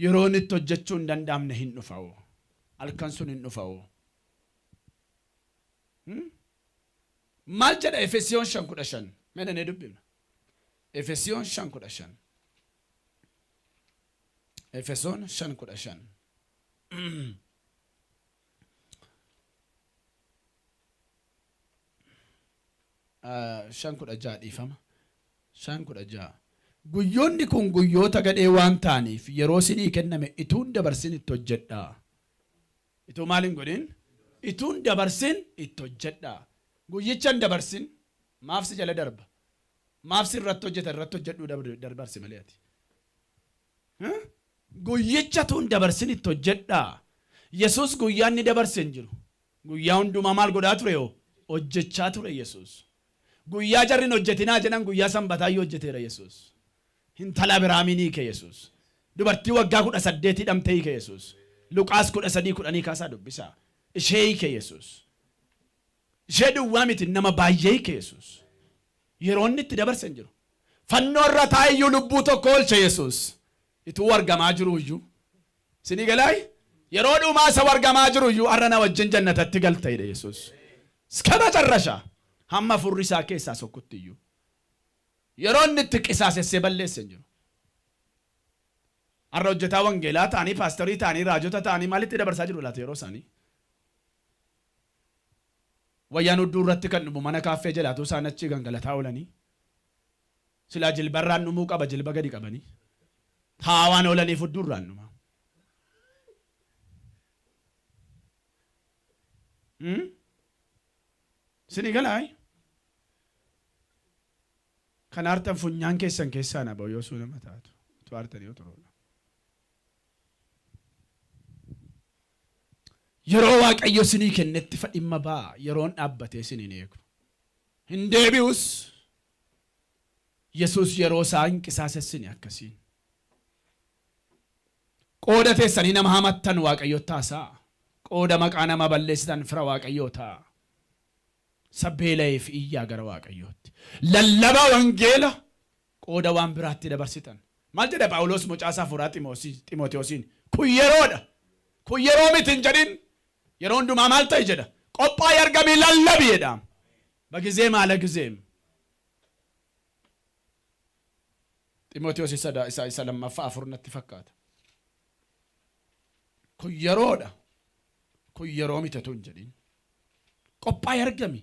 yeroon itti hojjechuu hin danda'amne hin dhufa'u. Halkan sun hin dhufa'u. Maal jedha Efesiyoon 5:15. Mee na dubbifna. Efesiyoon 5:15. Efesoon 5:15. 5:16 dhiifama. 5:16. Guyyoonni kun guyyoota gadhee waan ta'aniif yeroo isinii kenname ituun dabarsin itti hojjedhaa. Ituu maal hin godhin? Ituun dabarsin itti hojjedhaa. Guyyichan dabarsin maaf si jala darba? Maaf si irratti hojjedhuu dabarsi malee ati. Guyyicha tuun dabarsin itti hojjedhaa. Yesuus guyyaan ni dabarsin jiru. Guyyaa hundumaa maal godhaa ture yoo? Hojjechaa ture Yesuus. Guyyaa jarrin hojjetinaa jedhan guyyaa sanbataa yoo hojjeteera Yesuus. Intala biraaminii ke Yesuus. Dubartii waggaa 18 hidhamtee ke Yesuus. Luqaas 13:10 kaasaa dubbisaa. Ishee ke Yesuus. Ishee duwwaa miti nama baay'ee ke Yesuus. Yeroo inni itti dabarsan jiru. Fannoo irra taa'ee lubbuu tokko oolche Yesuus. Ituu argamaa jiru iyyuu. Sinii galaay? Yeroo dhumaa isa argamaa jiru iyyuu arrana wajjin jannatatti galteedha Yesuus. Iska macarrashaa. Hamma furri isaa keessaa sokkutti iyyuu. Yeroo inni itti qisaasessee balleessan jiru. Har'a hojjetaa wangeelaa ta'anii, paastorii ta'anii, raajota ta'anii maalitti dabarsaa jiru laata yeroo isaanii? Wayyaan durratti kan dhumu mana kaaffee jalaatu isaan achi gangalataa oolanii. Silaa jilbarraan dhumuu qaba jilba gadi qabanii. Taawaan oolanii fuuldurraan dhuma. Sini galaay. Kan aartan funyaan keessan keessaa na ba'u yoo suuna mataatu. Tu aartan yoo turuudha. Yeroo Waaqayyo sinii kennetti fadhimma ba'a. Yeroon dhaabbatee siniin eegu. Hin deebi'us. Yesuus yeroo isaa hin qisaasessine akkasiin. Qooda teessanii nama hamattan Waaqayyo taasaa. Qooda maqaa nama balleessitan fira Waaqayyoo ta'a. Sabbeelaaf iyyaa gara Waaqayyootti. Lallabaa wangeela qooda waan biraatti dabarsitan. Maal jedha Phaawulos mucaasaa furaa Ximootiyoosiin? Kun yeroodha. Kun yeroo miti hin jedhin. Yeroo hundumaa maal ta'e jedha. Qophaa'ii argamii lallabi jedha. Bagizeem haala gizeem. Ximootiyoos isa lammaffaa afurnatti fakkaata. Kun yeroodha. Kun yeroo miti tun jedhin. Qophaa'ii argami.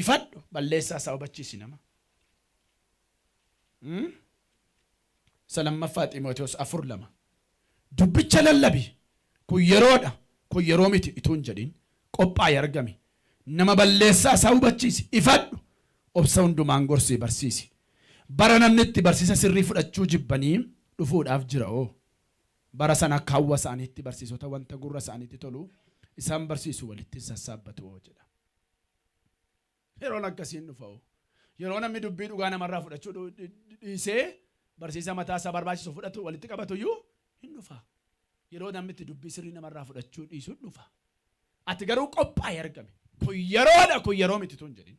Ifadhu balleessaa isaa hubachiisi nama. Isa lammaffaa Ximootiyoos 4:2. Dubbicha lallabi. Kun yeroodha. Kun yeroo miti ituun jedhin. Qophaa'ii argami. Nama balleessaa isaa hubachiisi. Ifadhu. Obsa hundumaan gorsii barsiisi. Bara namni itti barsiisa sirrii fudhachuu jibbanii dhufuudhaaf jira oo. Bara sana akka hawwa isaaniitti barsiisota wanta gurra isaaniitti tolu isaan barsiisu walitti sassaabbatu oo jedha. Yeroon akkasiin dhufa oo. Yeroo namni dubbii dhugaa namarraa fudhachuu dhiisee barsiisa mataa isaa barbaachisu fudhatu walitti qabatuyyuu hin dhufa. Yeroo namni itti dubbii sirrii namarraa fudhachuu dhiisu dhufa. Ati garuu qophaa'ii argame. Kun yeroodha kun yeroo miti tun jedhin.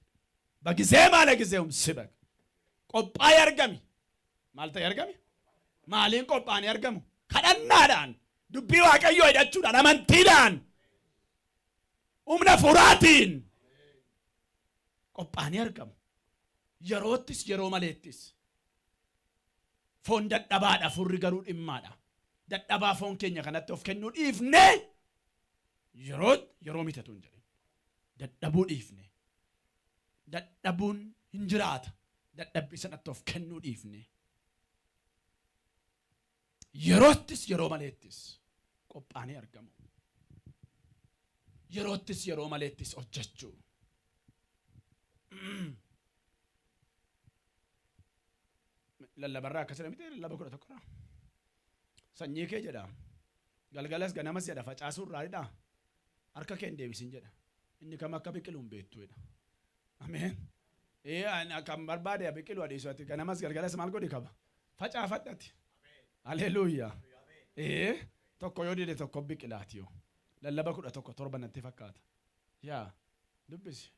Bagizee maala gizee sibak. Qophaa'ii argami. Maal ta'e argami? Maaliin qophaa'anii argamu? Kadhannaadhaan. Dubbii Waaqayyoo hidhachuudhaan amantiidhaan. Humna furaatiin. Qophaa'anii argamu. Yeroottis yeroo maleettis. Foon dadhabaadha furri garuu dhimmaadha. Dadhabaa foon keenya kanatti of kennuu dhiifne. Yeroo miti tun jedhe. Dadhabuu dhiifne. Dadhabuun hin jiraata. Dadhabbii sanatti of kennuu dhiifne. Yeroottis yeroo maleettis qophaa'anii argamu. Yeroottis yeroo maleettis hojjechuu. Lallabarraa akkasii miti lallaba 11. Sanyii kee jedha. Galgalas ganamas jedha facaasuu irraadha. Harka kee hin deebisin jedha. Inni kam akka biqilu hin beektu jedha. Ameen. Kan barbaade biqilu adiisu ati ganamas galgalas maal godhi qaba? Facaafadhati. Haleluuyaa. Tokko yoo dide tokko biqilaati yoo. Lallaba 11:7 natti fakkaata. Yaa dubbisi.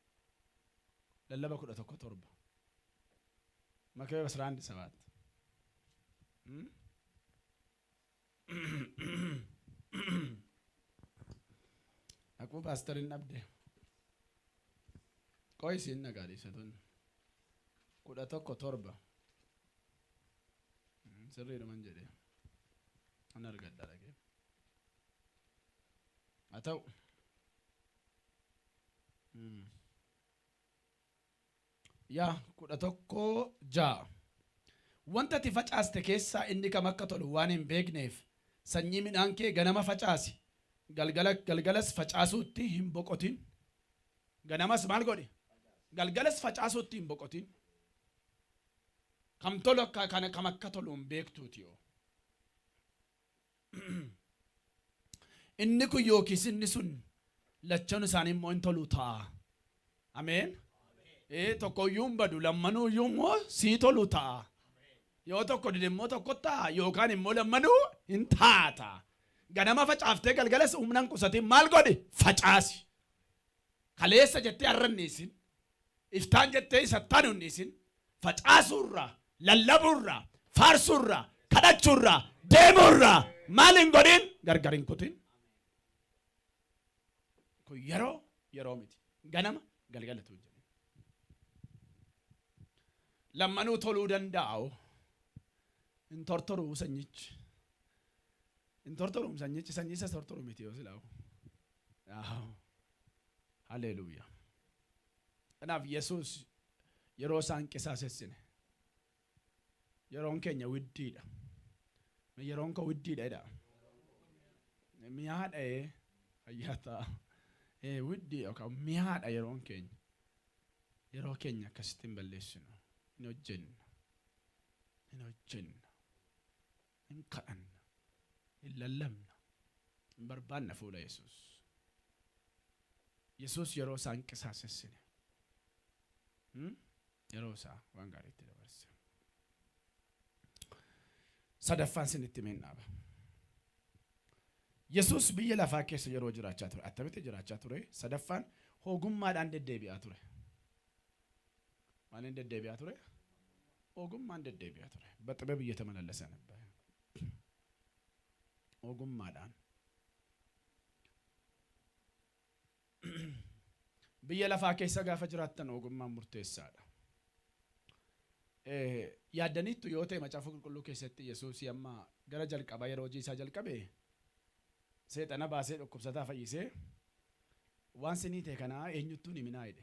Lallaba 11:7. Makee 11:7. Aku pastorin abde. Koi sin nagari satun. 11:7. Sirriidha man jedhe. An argadha dhaqee. Haa ta'u. Yaa 11:6. Wanta ati facaaste keessaa inni kam akka tolu waan hin beekneef sanyii midhaan kee ganama facaasi. Galgalas facaasuutti hin boqotin. Ganamas maal godhi? Galgalas facaasuutti hin boqotin. Kam tolu kam akka tolu hin beektuuti yoo. Inni kun yookiis inni sun lachan isaanii immoo hin tolu ta'a. Ameen. Tokkoyyuu hin badu lammanuu iyyuu immoo sii tolu ta'a. Yoo tokko dide immoo tokko ta'a yookaan immoo lammanuu hin taata. Ganama facaaftee galgalas humna hin qusatin maal godhi? Facaasi. Kaleessa jettee arranneesin. Iftaan jettee isattaan hunneesin. Facaasuurraa, lallabuurraa, faarsuurraa, kadhachuurraa, deemuurraa maal hin godhin? Gargar hin kutin. Kun yeroo miti. Ganama galgalatu jedhe. Lammanuu toluu danda'u. In tortoruu sanyichi. In tortoruu sanyichi sanyisa tortoruu miti yoo silaawu. Haleluuyaa. Kanaaf Yesuus yeroo isaan qisaasessine yeroon keenya widdiidha. Yeroon koo widdiidha jedha. Miyaadha ayyaata widdii yookaan miyaadha yeroon keenya. Yeroo keenya akkasitti hin balleessinu. Hin hojjennu. Hin hojjennu. Hin kadhanna. Hin lallabna. Hin barbaanna fuula Yesuus. Yesuus yeroo isaan qisaasessine. Yeroo isaa waan gaariitti dabarse. Sadaffaan sinitti meennaaba. Yesuus biyya lafaa keessa yeroo jiraachaa ture. Attamitti jiraachaa ture. Sadaffaan ogummaadhaan deddeebi'aa ture. ማን እንደደቢያ ቱሬ ኦጉም ማን እንደደቢያ ቱሬ በጥበብ እየተመላለሰ ነበር ኦጉም ማዳን በየለፋ ከይሰ ጋፈ ጅራተን ኦጉም ሙርቴሳዳ ያደኒቱ ዮቴ መጫፉ ቁልቁሉ ከሰት ኢየሱስ ያማ ገረጀል ቀባ የሮጂ ሳጀል ቀበ ሰይጣና ባሴ ዶኩብሰታ ፈይሴ ዋንስኒቴ ከና ኤኙቱን ይሚናይደ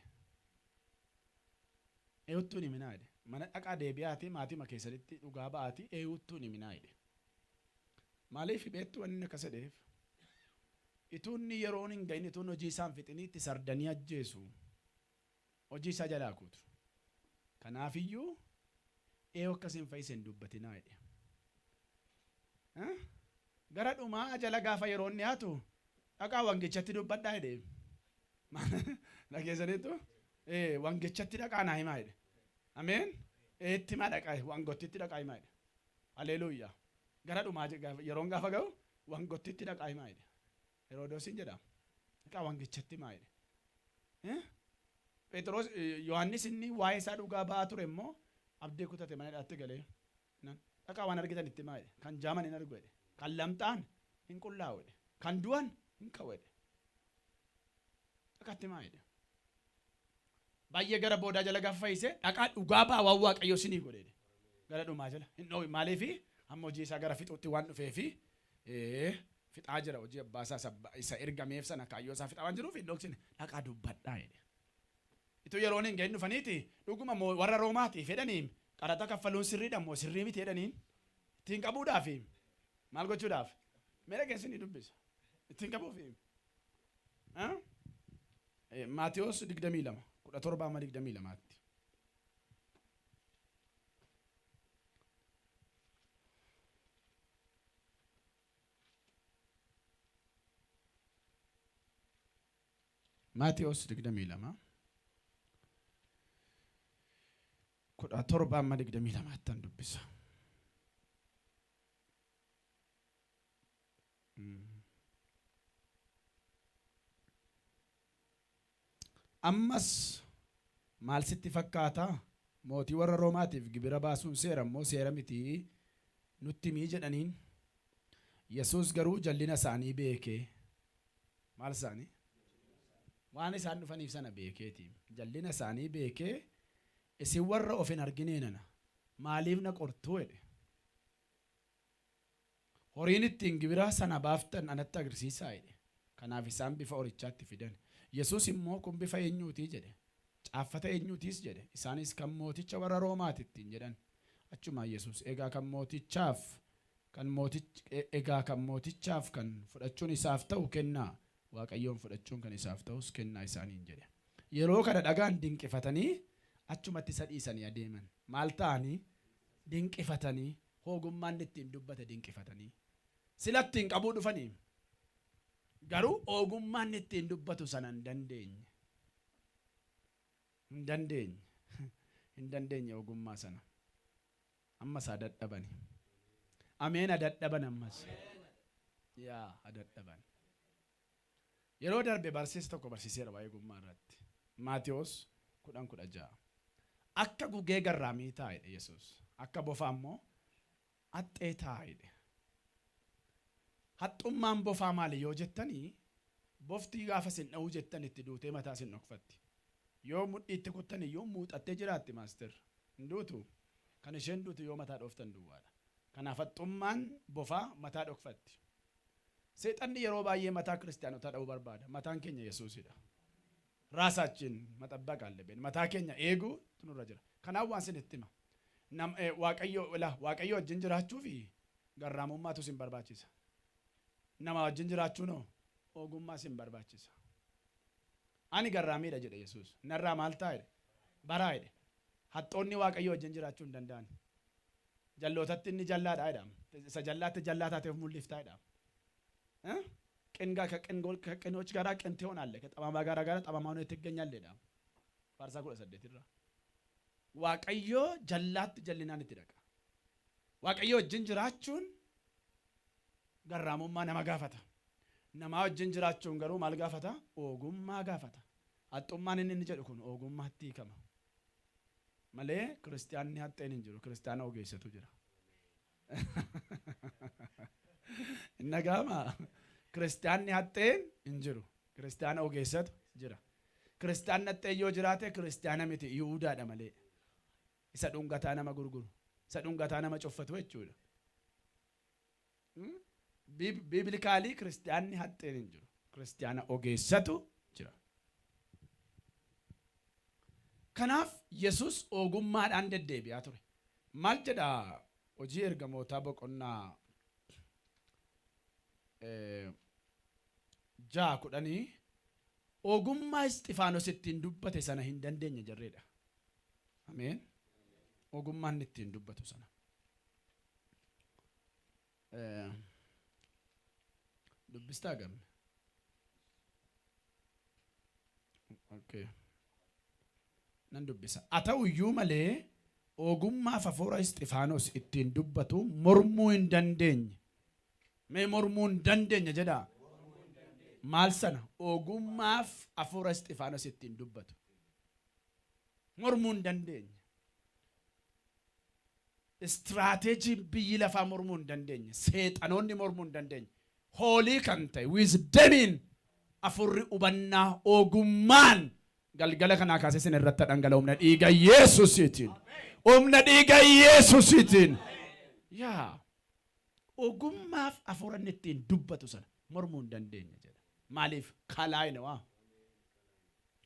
eewwattuun himinaa jedhe mana dhaqaa deebi'aati maatii makeessanitti dhugaa ba'aati eewwattuun himinaa jedhe maaliif beektu wanni akka sedheef ituunni yeroon hin gahin ituun hojii isaan fixiniitti sardanii ajjeesu hojii isaa jalaa kuutu kanaafiyyuu eewu akkasiin fayyisen dubbatinaa jedhe gara dhumaa jala gaafa yeroon dhiyaatu dhaqaa wangichatti dubbadhaa jedhe dhageessaniitu wangichatti dhaqaa naa himaa jedhe Amen. Itti ma dhaqaa wangottitti dhaqaa himaa jedhe. Haleluuyaa. Gara dhumaa yeroon gaafa ga'u wangottitti dhaqaa himaa jedhe. Heroodosiin jedhama. Dhaqaa wangichatti himaa jedhe. Phexros Yohaannis inni waa'ee isaa dhugaa ba'aa ture immoo abdii kutate mana dhaatti galee dhaqaa waan argitan itti himaa jedhe. Kan jaaman hin argu jedhe. Kan lamxaan hin qullaa'u jedhe. Kan du'an hin ka'u jedhe. Dhaqaatti himaa jedhe. Baay'ee gara boodaa jala gaafa fayyise dhaqaa dhugaa ba'aa waan waaqayyoo sinii godhe gara dhumaa jala hin dhoohi maaliifi amma hojii isaa gara fixuutti waan dhufeefi fixaa jira hojii abbaa isa ergameef sana kaayyoo isaa fixaa waan jiruuf hin dhoksine dhaqaa dubbadhaa jedhe. Ituu yeroon hin gahin dhufaniiti dhuguma warra Roomaati fedhaniin qaraxa kaffaluun sirriidha moo sirrii miti jedhaniin ittiin qabuudhaaf maal gochuudhaaf meera keessanii dubbisa ittiin qabuuf Maatiyos 22 kudha torba amma 22tti. Maatiyos 22 kudha torba amma 22tti dubbisa. Ammas maal sitti fakkaata mootii warra Roomaatiif gibira baasuun seera moo seera miti nutti mii jedhaniin Yesuus garuu jallina isaanii beekee maal isaanii waan isaan dhufaniif sana beekeeti jallina isaanii beekee isin warra of hin argineenana maaliif na qortuu jedhe horiin ittiin gibira sana baaftan anatti agarsiisaa jedhe kanaaf isaan bifa horichaatti fidan Yesuus immoo kun bifa eenyuutii jedhe caaffata eenyuutiis jedhe isaanis kan mooticha warra Roomaatittiin jedhan achuma Yesuus egaa kan mootichaaf kan fudhachuun isaaf ta'u kennaa waaqayyoon fudhachuun kan isaaf ta'us kennaa isaaniin jedhe yeroo kana dhagaan dinqifatanii achumatti isa dhiisanii adeeman maal ta'anii dinqifatanii ogummaan ittiin dubbate dinqifatanii silattiin qabuu dhufanii garuu ogummaan ittiin dubbatu sana hin dandeenye ogummaa sana amma isaa dadhabani ameen dadhaban ammas yaa dadhaban yeroo darbe barsiisa tokko barsiiseera waa'ee ogummaa irratti Maatiyos 10:16 akka gugee garraamii taa'edha Yesuus akka bofaa immoo haxxee taa'edha. Haxxummaan bofaa maali yoo jettanii boftii gaafa sin dha'uu jettan itti duutee mataa sin dhokfatti yoo mudhiitti kuttanii yoo muuxattee jiraatti maaster hin duutu kan isheen duutu yoo mataa dhooftan duwwaadha kanaaf haxxummaan bofaa mataa dhokfatti seexanni yeroo baay'ee mataa kiristaanotaa dha'uu barbaada mataan keenya Yesuusidha ራሳችን መጠበቅ አለብን። መታከኛ ኤጉ ትኑራ ጅራ ከናዋን ስንትማ waaqayyo wajjin jiraachuu fi garraamummaatu sin barbaachisa. Nama wajjin jiraachuu no ogummaa sin barbaachisa. Ani garraamiidha jedhe Yesuus. Narraa maal taa'edhe? Baraa jedhe. Haxxoonni waaqayyo wajjin jiraachuu hin danda'an. Jallootatti inni jallaadha jedhama. Isa jallaatti jallaa taateef mul'iftaa jedhama. ከቅኖች ጋር ቅን ትሆናለህ፣ ከጠማማ ጋር ጠማማ ሆነህ ትገኛለህ jedhama. Faarsaa 18 irraa. Waaqayyo jallaatti jallinaan itti dhaqa. Waaqayyo wajjin jiraachuun garraamummaa nama gaafata. Nama wajjin jiraachuun garuu maal gaafata? Ogummaa gaafata. Haxxummaan inni jedhu kun ogummaatti hiikama. Malee kiristaanni haxxeen hin jiru, kiristaana ogeessatu jira. Inna gaama kiristaanni haxxeen hin jiru, kiristaana ogeessatu jira. Kiristaanni haxxeen yoo jiraate kiristaana miti, Yihuudaadha malee. Isa dhungataa nama gurguru, isa dhungataa nama cuffatu jechuudha. Biibilikaalii kiristaanni haxxeen hin jiru, kiristaana ogeessatu jira. Kanaaf Yesuus ogummaadhaan deddeebi'aa ture. Maal jedha hojii ergamootaa boqonnaa 6:10 ogummaa Isxifaanos ittiin dubbate sana hin dandeenye jarreedha. Ameen. Ogummaan ittiin dubbatu sana. Dubbistaa gamme. Okay. Nan dubbisa. Haa ta'u iyyuu malee ogummaa hafuura Isxifaanos ittiin dubbatu mormuu hin dandeenye. Mee mormuu hin dandeenye jedhaa. Maal sana? Ogummaaf hafuura Isxifaanos ittiin dubbatu mormuu hin dandeenye. Istiraatejii biyyi lafaa mormuu hin dandeenye. Seexanoonni mormuu hin dandeenye. Hoolii kan ta'e wiizdamiin afurri hubannaa ogummaan galgala kanaa kaasee sin irratti dhangala'u humna dhiiga Yesuusiitiin. Humna dhiiga Yesuusiitiin. Yaa ogummaaf hafuura inni ittiin dubbatu sana mormuu hin dandeenye jedha. ማሊፍ ከላይ ነው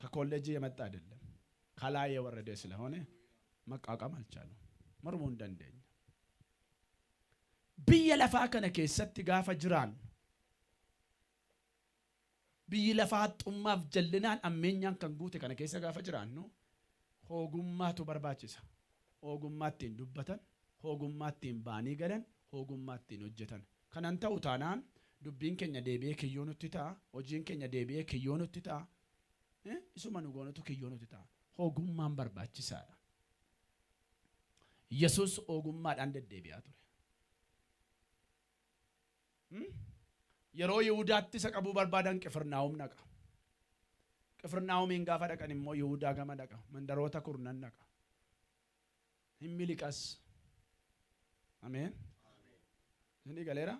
ከኮሌጅ የመጣ አይደለም ከላይ የወረደ ስለሆነ መቃቀም አልቻለም መርሞ እንደንደኝ በየለፋ ከነ ከሰት ጋፋ ጅራን በየለፋ ጡማፍ ጀልናን አመኛን ከንጉት ከነ ከሰ ጋፋ ጅራን ነው ሆጉማቱ በርባችሳ ሆጉማቲን ዱበተን ሆጉማቲን ባኒ ገለን ሆጉማቲን ወጀተን ከናንተ ኡታናን Dubbiin keenya deebi'ee kiyyoo nutti ta'a. Hojiin keenya deebi'ee kiyyoo nutti ta'a. Isuma nu goonutu kiyyoo nutti ta'a. Ogummaan barbaachisaadha. Yesuus ogummaadhaan deddeebi'aa ture. Yeroo Yihudaatti isa qabuu barbaadan Qifirnaahom dhaqa. Qifirnaahomiin gaafa dhaqan immoo Yihudaa gama dhaqa. Mandaroota kurnan dhaqa. Hin miliqas. Ameen. Inni galeera.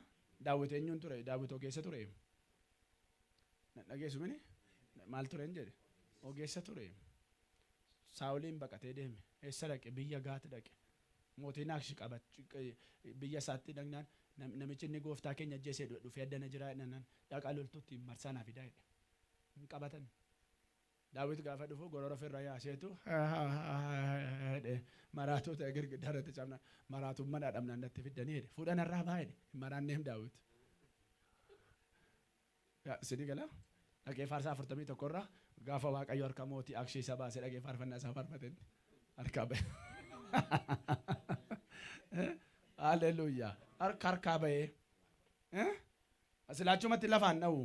Daawit eenyuun ture? Daawit ogeessa ture. Dhageessu mini maal ture hin jedhe? Ogeessa ture. Saa'oliin baqatee deeme. Eessa dhaqe? Biyya Gaati dhaqe. Mootiin Akshi qabachu biyya isaatti dhagnaan namichi inni gooftaa keenya ajjeesee dhufee addana jira jedhan dhaqaa loltuutti marsaanaa fidaa jedhe. Hin qabatan. Daawit gaafa dhufu gorora ofirra yaaseetu maraatoota girgiddaa irratti cabna maraatummaa dhaadhamnaan natti fiddanii jedhe. Fuudhan irraa baa jedhe. Maraanneem Daawit. Sidii gala dhaqee faarsaa 41 irraa gaafa Waaqayyo harka mootii Akshi isa baasee dhaqee faarfannaa isaa faarfateen harkaa ba'e. Haleluuyaa. Harkaa ba'ee. Silaachumatti lafaan dha'u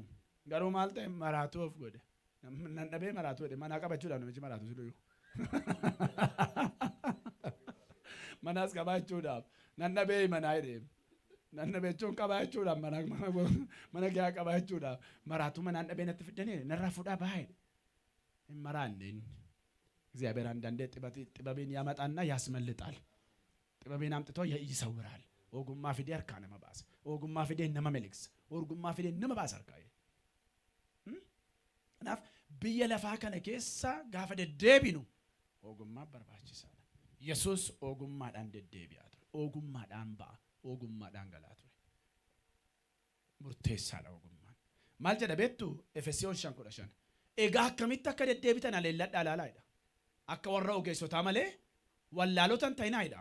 garuu maal ta'e maraatuuf godhe. Nan dhabee maraatu jedhe manaa qabachuudhaaf namichi maraatu siluyyuu. Manaas qabachuudhaaf nan dhabee manaa jedhe. Nan dhabee jechuun qabachuudhaaf mana gaa qabachuudhaaf maraatu manaan dhabee natti fiddanii narraa fuudhaa baa jedhe. Hin maraanneen እግዚአብሔር አንዳንዴ ጥበብን ያመጣና ያስመልጣል። ጥበብን አምጥቶ ይሰውራል። ኦጉማ ፊዴ አርካ ነመባስ ኦጉማ ፊዴ ነመመልክስ ኦጉማ ፊዴ ነመባስ አርካይ ናፍ በየለፋ ከነ ከሳ ጋፈ ደደቢኑ ኦጉማ በርባችሳለ ኢየሱስ ኦጉማ ዳን ደደቢያት ኦጉማ ዳን ባ ኦጉማ ዳን ገላቱ ሙርቴሳ ኦጉማ ማልጀ ደበቱ ኤፌሶን ሻንኮዳሻን egaa akkamitti akka deddeebitan aleelladhaa laalaadha. Akka warra ogeessotaa malee wallaalotan ta'inaayidha.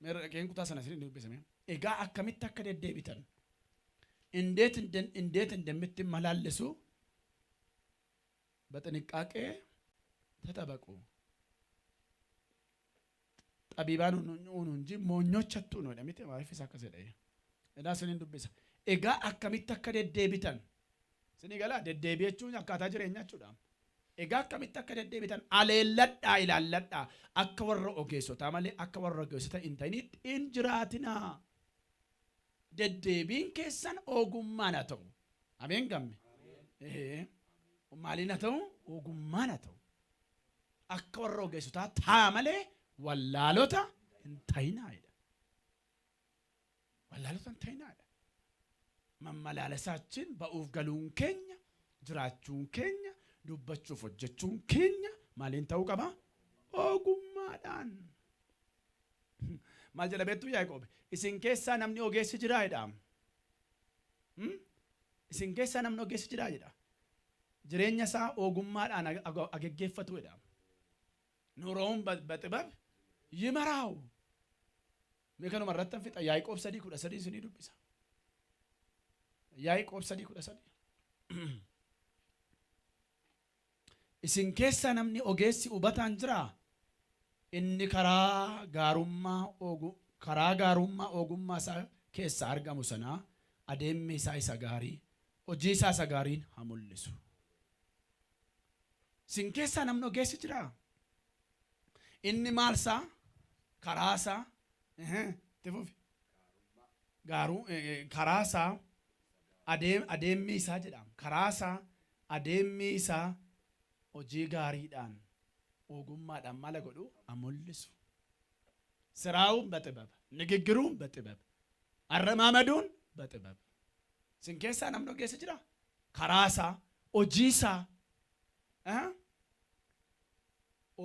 Meeraqeen kutaa sana isin dubbisame. Egaa akkamitti akka deddeebitan እንዴት እንደምትመላለሱ በጥንቃቄ ተጠበቁ። ጠቢባን ሁኑ እንጂ ሞኞች አትሁኑ ነው ለሚት ማይፈሳ ከሰደየ እና ስንን ዱብሳ ኤጋ አከሚት አከ ደደቢታን ስኒ ገላ ደደቢያቹን አካታ ጅሬኛቹ ዳም ኤጋ አከሚት አከ ደደቢታን አለለዳ ይላለዳ አከወረ ኦጌሶታ ማለ አከወረ ኦጌሶታ ኢንተኒት ኢንጅራቲና deddeebiin keessan ogummaan haa ta'u. Ameen gamme. Maaliin haa ta'u? Ogummaan haa ta'u. Akka warra ogeessotaa taa malee wallaalota hin ta'inaayidha. Wallaalota hin ta'inaayidha. Mammalaalasaachiin ba'uuf galuun keenya, jiraachuun keenya, dubbachuuf hojjechuun keenya maaliin ta'uu qaba? Ogummaadhaan. Maal jedha beektuu Yaaqoob? Isin keessaa namni ogeessi jiraa jedha. Isin keessaa namni ogeessi jiraa jedha. Jireenya isaa ogummaadhaan ageggeeffatu jedha. Nuroon baxibab ይመራው meekanu marrattan fixa Yaaqoob 3:13 isinii dubbisa. Yaaqoob 3:13 isin keessaa namni ogeessi hubataan jiraa? Inni karaa gaarummaa ogummaa isaa keessa argamu sana adeemmi isaa isa gaarii hojii isaa isa gaariin haa mul'isu. Isin keessaa namni ogeessi jiraa? Inni maal isaa karaa isaa karaa isaa adeemmi isaa jedhama. Karaa isaa adeemmi isaa hojii gaariidhaan ogummaadhaan maal godhu haa mul'isu. Siraawun በጥበብ ንግግሩን በጥበብ አረማመዱን በጥበብ isin keessaa namni ogeessi jira? Karaa isaa hojii isaa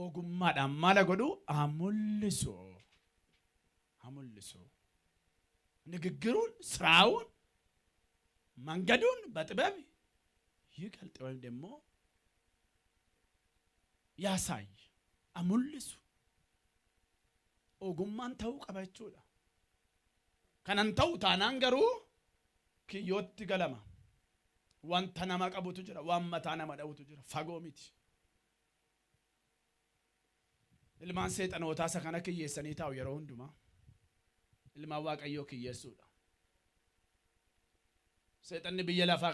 ogummaadhaan maal godhu haa mul'isu. ንግግሩን ስራውን መንገዱን በጥበብ ይገልጥ ወይም ደግሞ ያሳይ አሙልሱ ogummaan ta'uu qaba jechuudha. Kanan ta'u taanaan garuu kiyyootti galama. Wanta nama qabutu jira, waan mataa nama dha'utu jira, fagoo miti. Ilmaan seexanootaa isa kana kiyyeessanii taa'u yeroo hundumaa. Ilmaan Waaqayyoo kiyyeessuudha. Seexanni biyya lafaa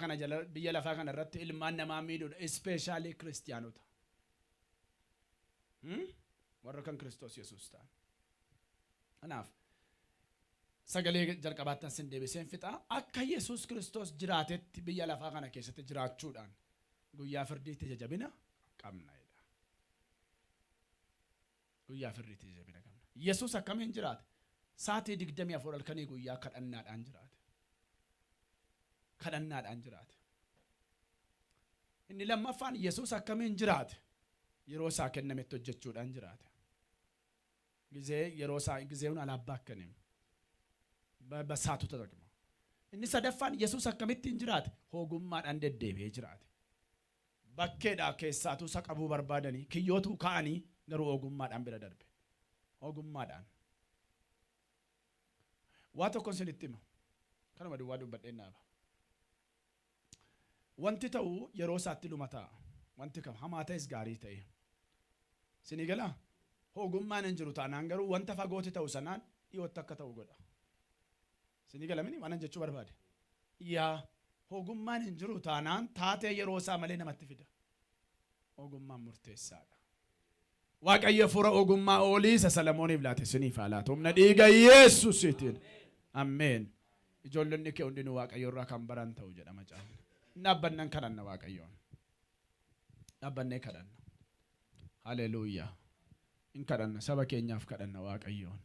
kana irratti ilmaan namaa miidhuudha, ispeeshaalii kiristiyaanota. Warra kan Kiristoos Yesuus ta'an. Kanaaf sagalee jalqabaattan sin deebiseen fixa akka Yesuus Kiristoos jiraatetti biyya lafaa kana keessatti jiraachuudhaan guyyaa firdiitti jajabina qabna jedha. Guyyaa firdiitti jajabina qabna. Yesuus akkamiin jiraate? Saatii 24 halkanii guyyaa kadhannaadhaan jiraate. Kadhannaadhaan jiraate. Inni lammaffaan Yesuus akkamiin jiraate? Yeroo isaa kennametti hojjechuudhaan jiraate. ጊዜውን አላባከንም በሳቱ ተጠቅሞ inni sadaffaan Yesuus akkamittiin jiraate? Ogummaadhaan deddeebi'ee jiraate. Bakkeedhaa keessaatu isa qabuu barbaadanii kiyyootu ka'anii garuu ogummaadhaan bira darbe. Ogummaadhaan waa tokko isinitti hima. Kanuma duwwaa dubbadheen naaba. Wanti ta'u yeroo isaatti luma ta'a. Wanti kam hamaa ta'es gaarii ta'e. Isinii galaa? Ogummaan hin jiru taanaan garuu wanta fagooti ta'u sanaan dhiyootti akka ta'u godha. Isinii galamini waan jechuu barbaade. Yaa ogummaan hin jiru taanaan taatee yeroo isaa malee namatti fida. Ogummaan murteessaadha. Waaqayyo fura ogummaa olii isa Salamooniif laate isiniif haa laatu. Humna dhiiga Yesuusiitiin. Ameen. Ijoollonni kee hundinuu Waaqayyo irraa kan baran ta'u jedha Macaafni. Dhaabbannan kadhanna Waaqayyoon. Dhaabbannee kadhanna. Haleluuyaa. In kadhanna saba keenyaaf kadhanna Waaqayyoon.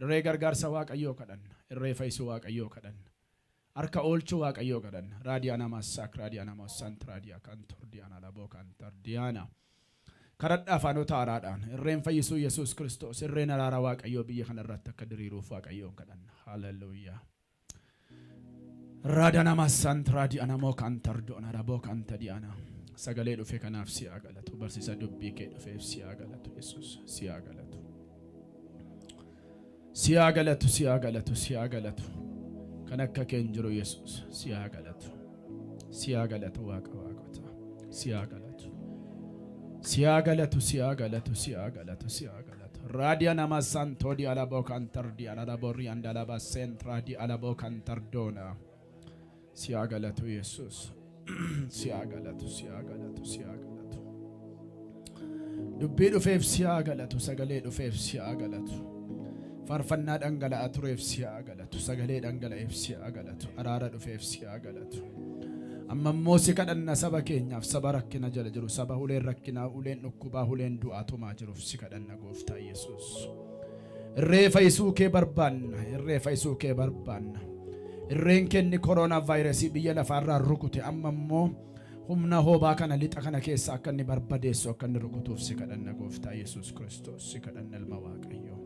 Irree gargaarsa Waaqayyoo kadhanna. Irree fayyisuu Waaqayyoo kadhanna. Harka oolchuu Waaqayyoo kadhanna. Raadiyaana Massaak, Raadiyaana Massant, Raadiyaa Kantor, Diyaana Laboo Kantar, Diyaana. Kadhadhaa afaanota haaraadhaan. Irreen fayyisuu Yesuus Kiristoos. Irreen araara Waaqayyoo biyya kana irratti akka diriiruuf Waaqayyoon kadhanna. Haleluuyaa. Radana masantra di anamo cantardona rabo cantadiana. Sagale dhufe kanaaf si agalatu. Barsiisa dubbii kee dhufeef si agalatu Yesus. Si agalatu. Si agalatu, si agalatu, si agalatu. Kan akka kee hin jiru Yesus. Si agalatu. Si agalatu waaqa waaqota. Si agalatu. Si agalatu, si agalatu, si agalatu, si agalatu. Radia nama santo di alabo cantardi alabo riandalaba sentra di alabo cantardona. Si agalatu Yesus. Si agalatu, si agalatu, si agalatu. Dubbii dhufeef si agalatu, sagalee dhufeef si agalatu. Farfannaa dhangala'aa tureef si agalatu, sagalee dhangala'eef si agalatu, araara dhufeef si agalatu. Amma immoo si kadhanna saba keenyaaf, saba rakkina jala jiru, saba uleen rakkinaa, uleen dhukkubaa, uleen du'aa tumaa jiruuf si kadhanna gooftaa Yesus. Irree fayyisuu kee barbaanna, irree fayyisuu kee barbaanna. Irreen kenni korona vaayirasii biyya lafaarraa rukute amma immoo humna hoobaa kana lixa kana keessa akka inni barbadeessu akka inni rukutuuf si kadhanna gooftaa Yesus Kiristoos, si kadhanna ilma Waaqayyoo.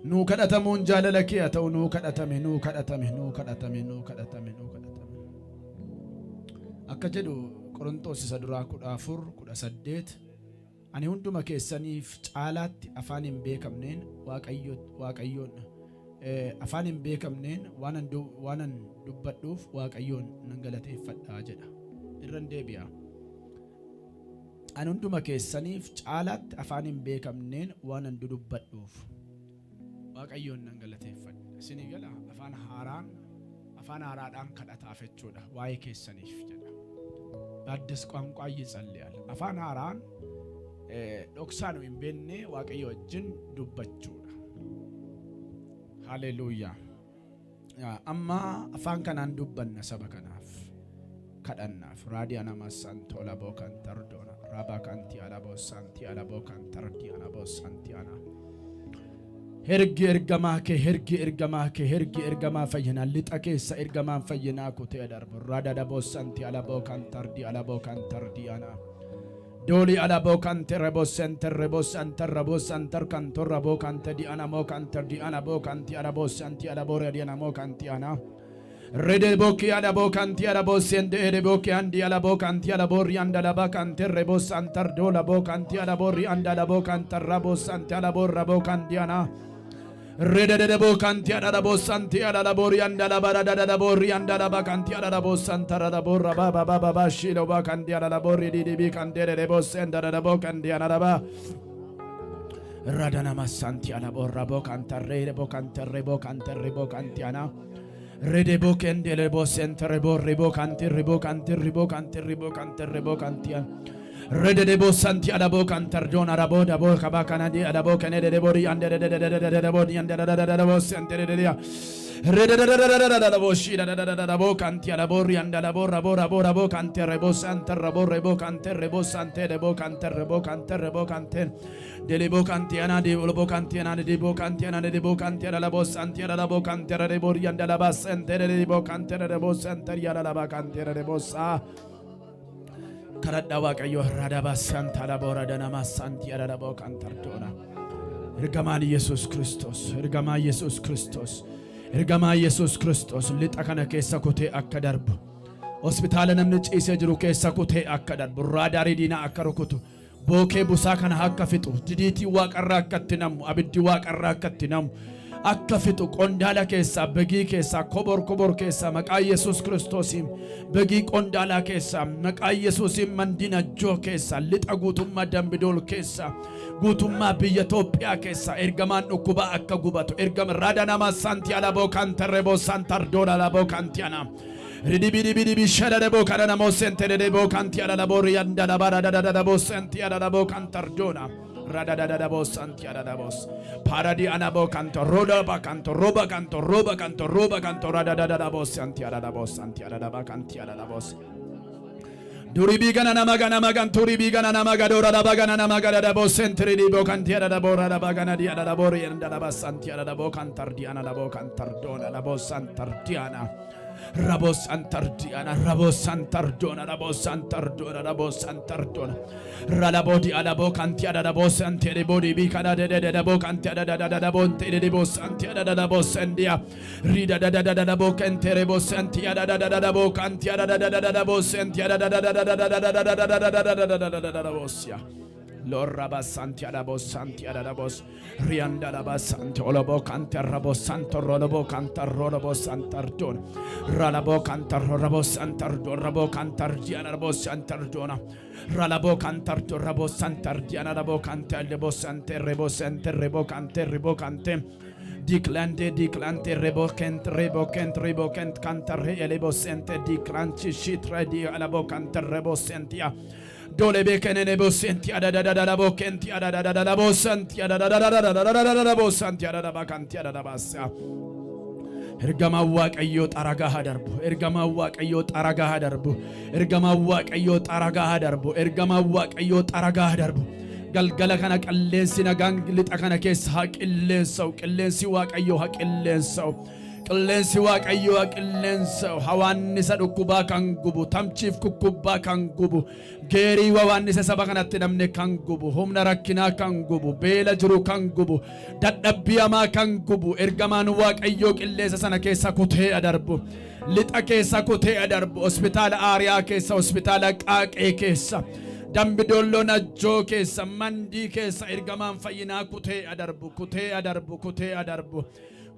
Nuu kadhatamuun jaalala kee haa ta'u, nuu kadhatame, nuu kadhatame, nuu kadhatame, nuu kadhatame, nuu kadhatame. Akka jedhu Qorontos isa duraa 14:18 ani hunduma keessaniif caalaatti afaan hin beekamneen Waaqayyoon afaan hin beekamneen waanan dubbadhuuf Waaqayyoon nan galateeffadhaa jedha. Irran deebi'a. Ani hunduma keessaniif caalaatti afaan hin beekamneen waanan dubbadhuuf Waaqayyoon nan galateeffadha. Isin gala afaan haaraadhaan kadhataaf jechuudha waa'ee keessaniif jedha. Addis ቋንቋ ይጸልያል. afaan haaraan dhoksaan hin beekne Waaqayyo wajjin dubbachuudha. Haleluuyaa. Amma afaan kanaan dubbanna saba kanaaf kadhannaaf. Raadiyaa nama santo laboo kan tardoona rabaa kanti alaboo santi alaboo kan tardi alaboo santi ana. Hergi ergamaa kee, hergi ergamaa kee, hergi ergamaa fayyinaa lixa keessa ergamaan fayyinaa kutee darbu. Raada daboo santi alaboo kan tardi alaboo kan tardi ana. Doli alaboo kan terebo center rebo center rebo center kan torrabo kan tedi ana mo kan terdi ana bo kan ti alaboo santi alaboo radi ana mo kan ti ana. Rede boki alaboo kan ti alaboo sende rebo ki andi alaboo kan ti alaboo rianda laba kan terrebo center dola bo kan ti alaboo rianda labo kan terrabo santi alaboo rabo kan di ana. Rede de bo kanti ada labo santi ada labo rianda laba ada labo rianda laba kanti ada labo santara labo raba baba baba shilo ba kanti ada labo ridi di kanti de bo senda ada labo kanti ada laba radana masanti ada labo rabo kantare de bo kantare bo kantare bo kanti ana rede bo kende le bo sentere bo ribo kanti ribo kanti ribo kanti ribo kanti ribo kanti Rede de bo santi adabo cantardona rabo da bo kabakana di adabo kanede de bori ande de bori ande de bo sentere de dia rede de bo shida de bo canti adabo rianda da bo rabo rabo rabo cante rebo santa rabo rebo cante rebo sante de bo cante rebo cante de le bo cantiana de bo cantiana de bo cantiana de bo cantiana la bo santi da bo cante de bori ande la ba sentere de bo cante de bo sentere ya la ba cante de bo sa Karadda Waaqayyo radaba santa labora danama santi adabo cantardona. Ergamaan Yesus Kristos, ergamaan Yesus Kristos, ergamaan Yesus Kristos lixa kana keessa kutee akka darbu. Hospitaala namni ciisee jiru keessa kutee akka darbu. Raadaarii diinaa akka rukutu. Bookee busaa kana akka fixu. Didiitii waaqarraa akka itti namu. Abiddi waaqarraa akka itti namu. Akka fixu qondaala keessa, begii keessa, kobor keessa maqaa Yesus Kiristoosin begii qondaala keessa maqaa Yesuusin mandina joo keessa lixa guutummaa dambidool keessa guutummaa biyya Itoophiyaa keessa ergamaan dhukkubaa akka gubatu ergama raada nama santi alaboo kan terrebo santardoona alaboo kanti ana ridibidibidibi shadadebo kadana mo senterebo kanti alaboo rianda labara dadadabo senti alaboo kantardoona radadadabo santi alabos paradi anabo canto roda canto roba canto roba canto roba canto radadadabo santi alabos santi alaba kanti alabos duri bigana namagana maganturi bigana namagadora labagana namagadabo sentri di bo kanti alabo radabagana di alabo rianda laba santi alabo cantardiana labo cantardona labo santardiana Rabos antardiana, rabos antardona, rabos antardona, rabos antardona. Ralabodi alabo cantiada da bos antere body bicada de boc antiada da bonte de bos antiada da bos endia. Rida da boc entere bos antiada da boc antiada da bos antiada da bosia. Lorra basantia da bos santia da bos rianda da basante olobo canta rabo santo rolobo canta rolobo santardon ralabo canta rabo santardon rabo cantar diana rabo santardona ralabo cantar rabo santardiana rabo canta lebo sante rebo cante Diclante rebocent cantare elebo sente diclanci shitre di alabo canta rebo sentia Dole bekene nebo sentia da bokentia da bosantia da bosantia da bakantia da basa Ergama waaqayyo xaraga hadarbu ergama waaqayyo xaraga hadarbu ergama waaqayyo xaraga hadarbu ergama waaqayyo xaraga hadarbu galgala kana qilleensi nagaan lixa kana keessa haqilleensaw qilleensi waaqayyo haqilleensaw qilleensi waaqayyo haqilleensaw hawaannisa dhukkubaa kan gubu tamchiif kukkubaa kan gubu geerii wawaannisa saba kanatti namne kan gubu humna rakkinaa kan gubu beela jiru kan gubu dadhabbiyamaa kan gubu ergamaan waaqayyo qilleensa sana keessa kutee adarbu lixa keessa kutee adarbu hospitaala aariyaa keessa hospitaala qaaqee keessa Dambidollo najjoo keessa mandii keessa ergamaan fayyinaa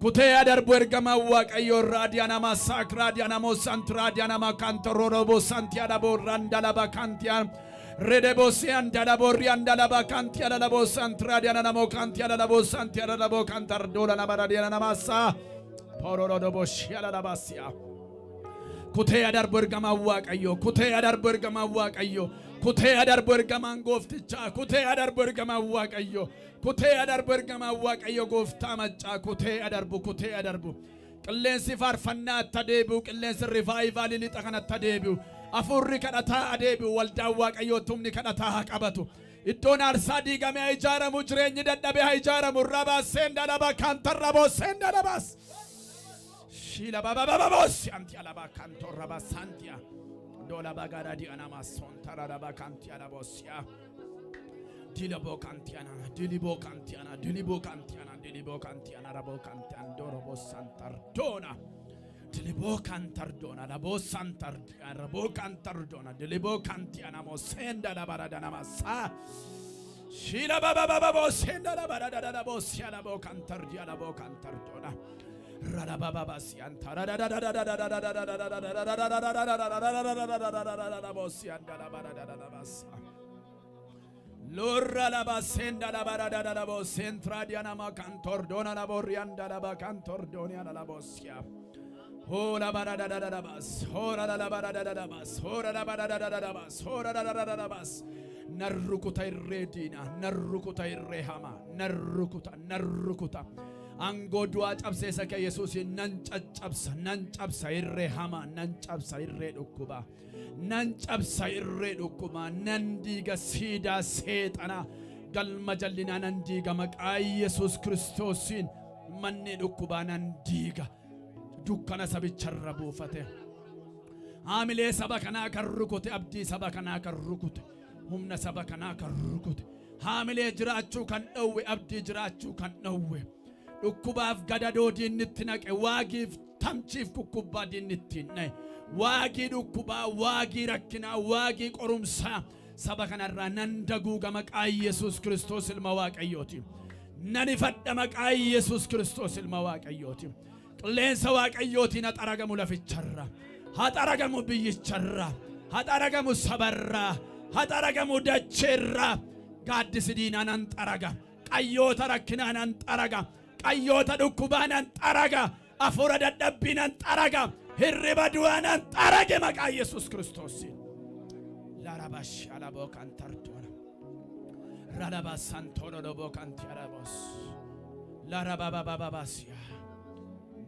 kutee adarbu ergamaa waaqayyo raadiyaanama sakraadiyaanamo santraadiyaanama kantororobo santiyaadabo randalaba kantiyan redebosian dalaborian dalaba kantiyaadabo santraadiyaanamo kantiyaadabo santiyaadabo kantardola nabaradiyaanama sa pororodobo shiyaadabasiya kutee adarbu ergamaa waaqayyo kutee adarbu ergamaa waaqayyo kutee adarbu ergamaan goofticha kutee adarbu ergamaa waaqayyo kutee adarbu ergamaa waaqayyo gooftaa maccaa kutee adarbu qilleensi faarfannaa adeebi'u qilleensi rivaayivaali lixa kanatti adeebi'u afurri kadhataa adeebi'u waldaan waaqayyo tumni kadhataa haa qabatu iddoon aarsaa diigamee haa ijaaramu jireenyi dadhabee haa ijaaramu rabaa seendalaba kantarraboo seendalabas shiila babababos anti alaba kantorraba santia dola bagara di anama sontara raba kantiana bosia dilabo kantiana rabo kantian dorobo santardona dilibo cantardona rabo santardona rabo cantardona dilibo kantiana mosenda la baradana massa shila baba bosenda la baradana bosia rabo cantardia rabo cantardona Radababa siantara Lorra la basenda la barada la bosentra diana ma cantordona la borianda la cantordonia la bosia Ora barada la bas ora la barada la bas ora la barada la bas ora la bas narrukuta irredina narrukuta irrehama narrukuta Angodua cabsesa ke Yesus nan cabsa irre hama nan cabsa irre dhukuba nan cabsa irre dhukuba nan diga sida seetana galma jallina nan diga maqaa Yesus Kiristoosin manni dhukuba nan diga dukkana sabicharra buufate Amile saba kana kan rukute abdii saba kana kan rukute humna saba kana kan rukute Amile jiraachuu kan dhowwe abdii jiraachuu kan dhowwe Dhukubaaf gadadoo diinnitti naqe waagiif tamchiif kukkubaa diinnitti naqe waagii dhukubaa waagii rakkinaa waagii qorumsaa saba kanarraa nan daguuga maqaa Yesus Kiristoos ilma Waaqayyooti nan ifadha maqaa Yesus Kiristoos ilma Waaqayyooti qilleensa Waaqayyootiin haxaragamu laficharra haxaragamu biyyicharra haxaragamu sabarraa haxaragamu dacheerraa gaaddisi diinaa nan xaraga qayyoota rakkinaa nan xaraga Qayyota dhukkubaanan xaraga afura dadhabbiinan xaraga hirriba du'aanan xarage maqaa Yesus Kiristoos larabash alabo kantardona ralaba santoro lobo kantiarabos larababababasia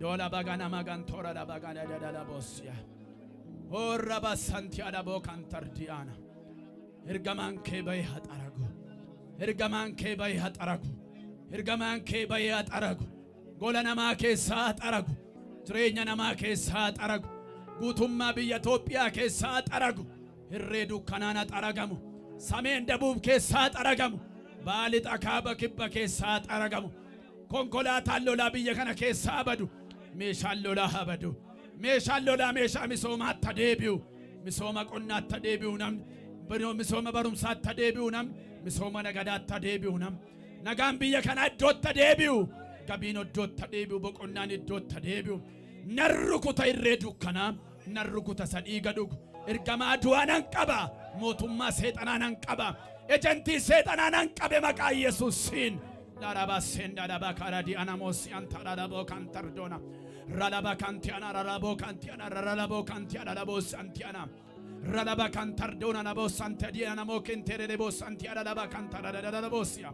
dola bagana magantora la bagana dadalabosia oraba santiarabo kantardiana ergaman kebay hatarago ergaman kebay hatarago Ergamaan kee bayyaa xaragu gola namaa keessaa xaragu jireenya namaa keessaa xaragu guutummaa biyya Itoophiyaa keessaa xaragu hirree dukkanaana xaragamu sameen dabuub keessaa xaragamu baali xakaaba kibba keessaa xaragamu konkolaataan lolaa biyya kana keessaa badu meeshaan lolaa habadu meeshaan lolaa meeshaa misoomaatti deebi'u misooma qonnaatti deebi'u namni misooma barumsaatti deebi'u namni misooma nagadaatti deebi'u namni nagaan biyya kana iddootti deebi'u gabiin iddootti deebi'u boqonnaan iddootti deebi'u narrukuta irree dukkanaa narrukuta sadii gadhugu ergamaa du'aa nan qaba mootummaa seexanaa nan qaba ejentii seexanaa nan qabe maqaa Yesuusiin laraba senda laraba karadi anamosi antarabo kantardona ralaba kantiana ralabo kantiana ralabo kantiana ralabo santiana ralaba kantardona nabo santadiana namo kentere rebo santiana ralaba kantara ralabosia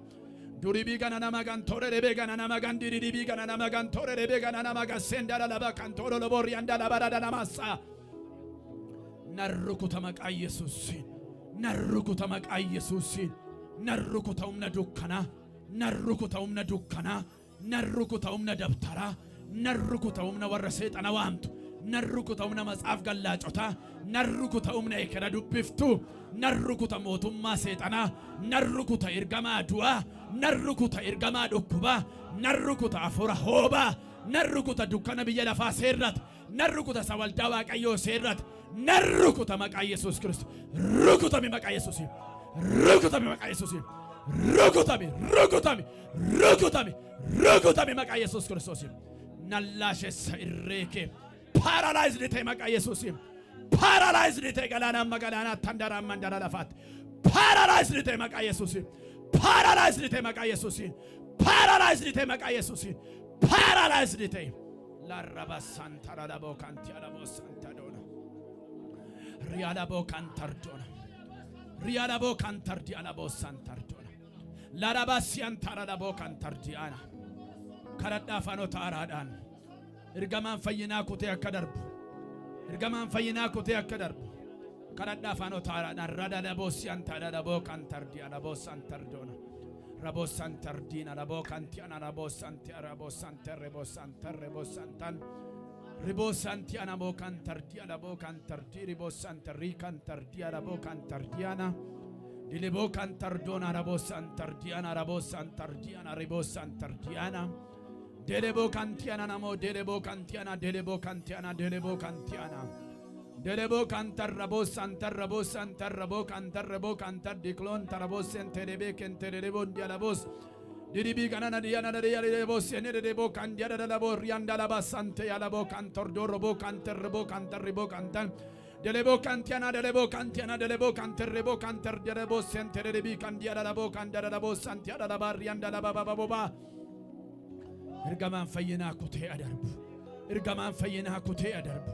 duribi gana namagan tore rebe gana namagan diribi gana namagan tore rebe gana namaga senda ralaba kantoro lobori anda labarada namasa narrukuta maqaa Yesuusiin narrukuta maqaa Yesuusiin narrukuta umna dukkana narrukuta umna dukkana narrukuta umna dabtara narrukuta umna warra seexana waamtu narrukuta umna matsaaf gallaacota narrukuta umna ekera dubbiftu narrukuta mootummaa seexana narrukuta ergamaa du'a narrukuta ergamaa dhukkuba narrukuta afura hooba narrukuta dukkana biyya lafaa seerrat narrukuta sawaldaa waaqayyoo seerrat narrukuta maqaa Yesuus Kiristoos rukutami maqaa Yesuusiin rukutami maqaa Yesuusiin rukutami rukutami rukutami rukutami maqaa Yesuus Kiristoosiin nallashessa irreeke paralyzed te maqaa Yesuusiin paralyzed te galaana magalaana tandara mandara lafaat paralyzed te maqaa Yesuusiin paralyzed te maqaa Yesuusiin paralyzed te maqaa Yesuusiin paralyzed te laraba santara labo kantia labo santadona rialabo kantardona rialabo kantardi alabo santardona laraba siantara labo kantardiana karadda fano taaraadhaan ergamaan fayyinaa kutee akka darbu ergamaan fayyinaa kutee akka darbu karadda fano taaraadhaan rada labo siantara labo kantardi alabo santardona rabo santardina labo kantiana labo santia rabo santer rebo santer rebo santan rebo santiana bo kantardi alabo kantardi rebo santeri kantardi alabo kantardiana dilebo kantardona rabo santardiana rabo santardiana rebo santardiana delebo kantiana namo delebo kantiana delebo kantiana delebo kantiana delebo kantar rabo santar rabo santar rabo kantar diklon tarabo senterebe kenterebo dialabos diribi kanana diana dialebo senedebo kandiana dalabo rianda laba sante yalabo kantor dorobo kanter rebo kantar rebo kantan delebo kantiana delebo kantiana delebo kanter rebo kanter delebo senterebi kandiana labo kandara labo santiana laba rianda laba baba ergamaan fayyinaa kutee adarbu ergamaan fayyinaa kutee adarbu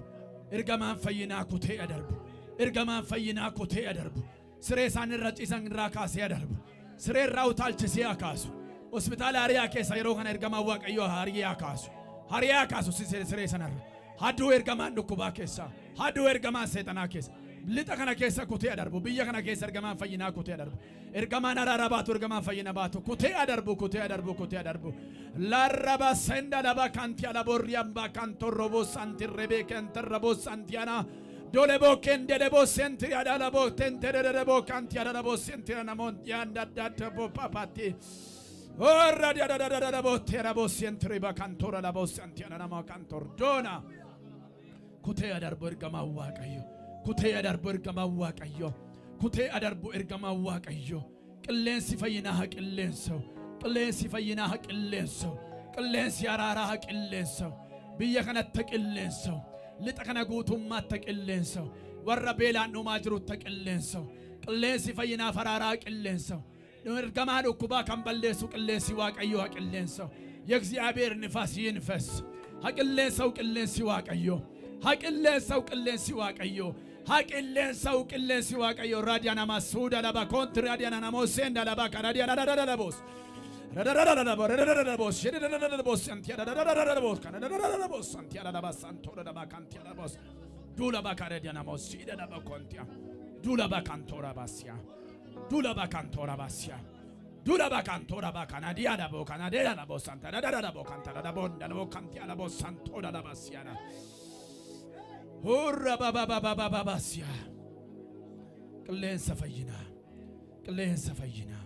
ergamaan fayyinaa kutee adarbu ergamaan fayyinaa kutee adarbu siree isaan irra ciisan irraa kaasee adarbu siree irraa utaalchisee akaasu hospitaala hariyaa keessa yeroo kana ergamaan waaqayyoo hariyaa kaasu siree sanarra hadduu ergamaan dhukkubaa keessa hadduu ergamaan seexanaa keessa lixa kana keessa kutee adarbu biyya kana keessa ergamaan fayyinaa kutee adarbu ergamaan araara baatu ergamaan fayyina baatu kutee adarbu larraba senda laba kantia laboriamba kantorobo santirrebe kenterrabo santiana dolebo kendelebo sentria dalabo tenterebo kantia dalabo sentria namontianda databo papati ora dadadadabo terabo sentriba kantora labo santiana namo kantordona kutee adarbu ergamaan waaqayyo kutee adarbu ergamaan waaqayyo kutee adarbu ergamaan waaqayyo qilleensi fayyinaa haa qilleensu qilleensi fayyinaa haa qilleensu qilleensi araaraa haa qilleensu biyya kanatti qilleensu lixa kana guutummaatti qilleensu warra beelaan dhumaa jirutti qilleensu qilleensi fayyinaa araaraa qilleensu ergamaa dhukkubaa kan balleessu qilleensi waaqayyo haa qilleensu የእግዚአብሔር ንፋስ ይንፈስ haa qilleensu qilleensi waaqayyo haa qilleensu qilleensi waaqayyo Haqilleensa uqilleensi waaqayyo raadiyaana masuuda laba kontri raadiyaana namoosenda laba karaadiyaana dadadabos radadadabos shedadadabos antiyadadadabos kanadadadabos antiyadadabas santoradaba kantiyadabos dulaba karaadiyaana mosida laba kontiya dulaba kantora basya dulaba kantora basya dulaba kantora ba kanadiyadabo kanadadabos santadadadabo kantadadabos dalabo kantiyadabos santoradabasya Hurra bababababasia. Qilleensa fayyinaa. Qilleensa fayyinaa.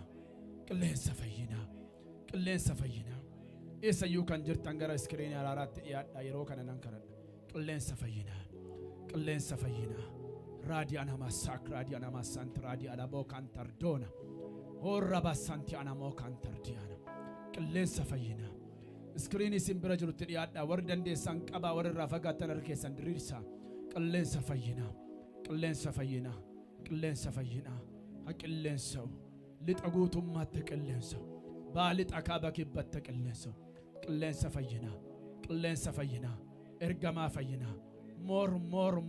Qilleensa fayyinaa. Qilleensa fayyinaa. Eessayyuu kan jirtan gara iskiriinii araaraatti dhiyaadhaa yeroo kana nan kadhadha. Qilleensa fayyinaa. Qilleensa fayyinaa. Raadiyaan hamassaak raadiyaan hamassant raadiyaan aboo kan tardoona. Hurra basanti anamoo kan tardiyaana. Qilleensa fayyinaa. Iskiriinii simbira jirutti dhiyaadhaa warri dandeessan qabaa warri irraa fagaattan harka keessan diriirsaa. Qilleensa fayyinaa. Qilleensa fayyinaa. Qilleensa fayyinaa. Ha qilleensa lixa guutummaatti qilleensa. Baalixa kaaba kibbatta qilleensa. Qilleensa fayyinaa. Qilleensa fayyinaa. Ergamaa fayyinaa.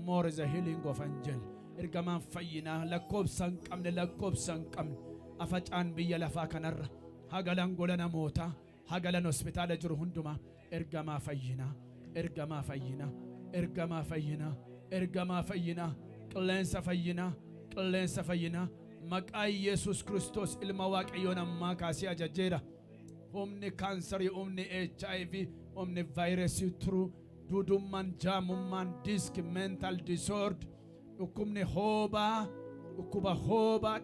More is a healing of angel. Ergamaan fayyinaa lakkoobsan qabne. Afacaan biyya lafaa kanarra hagalan gola namootaa hagalan hospitaala jiru hundumaa ergamaa fayyinaa. Ergamaa fayyinaa. Ergamaa fayyinaa. Ergamaa fayyinaa. Qilleensa fayyinaa. Qilleensa fayyinaa. Maqaa Yesus Kristos ilma Waaqayyoon ammaa kaasee ajajeera. Humni kaansarii, humni HIV, humni vaayirasii turuu, duudummaan, jaamummaan, disk, mental disorder, dhukkubni hoobaa,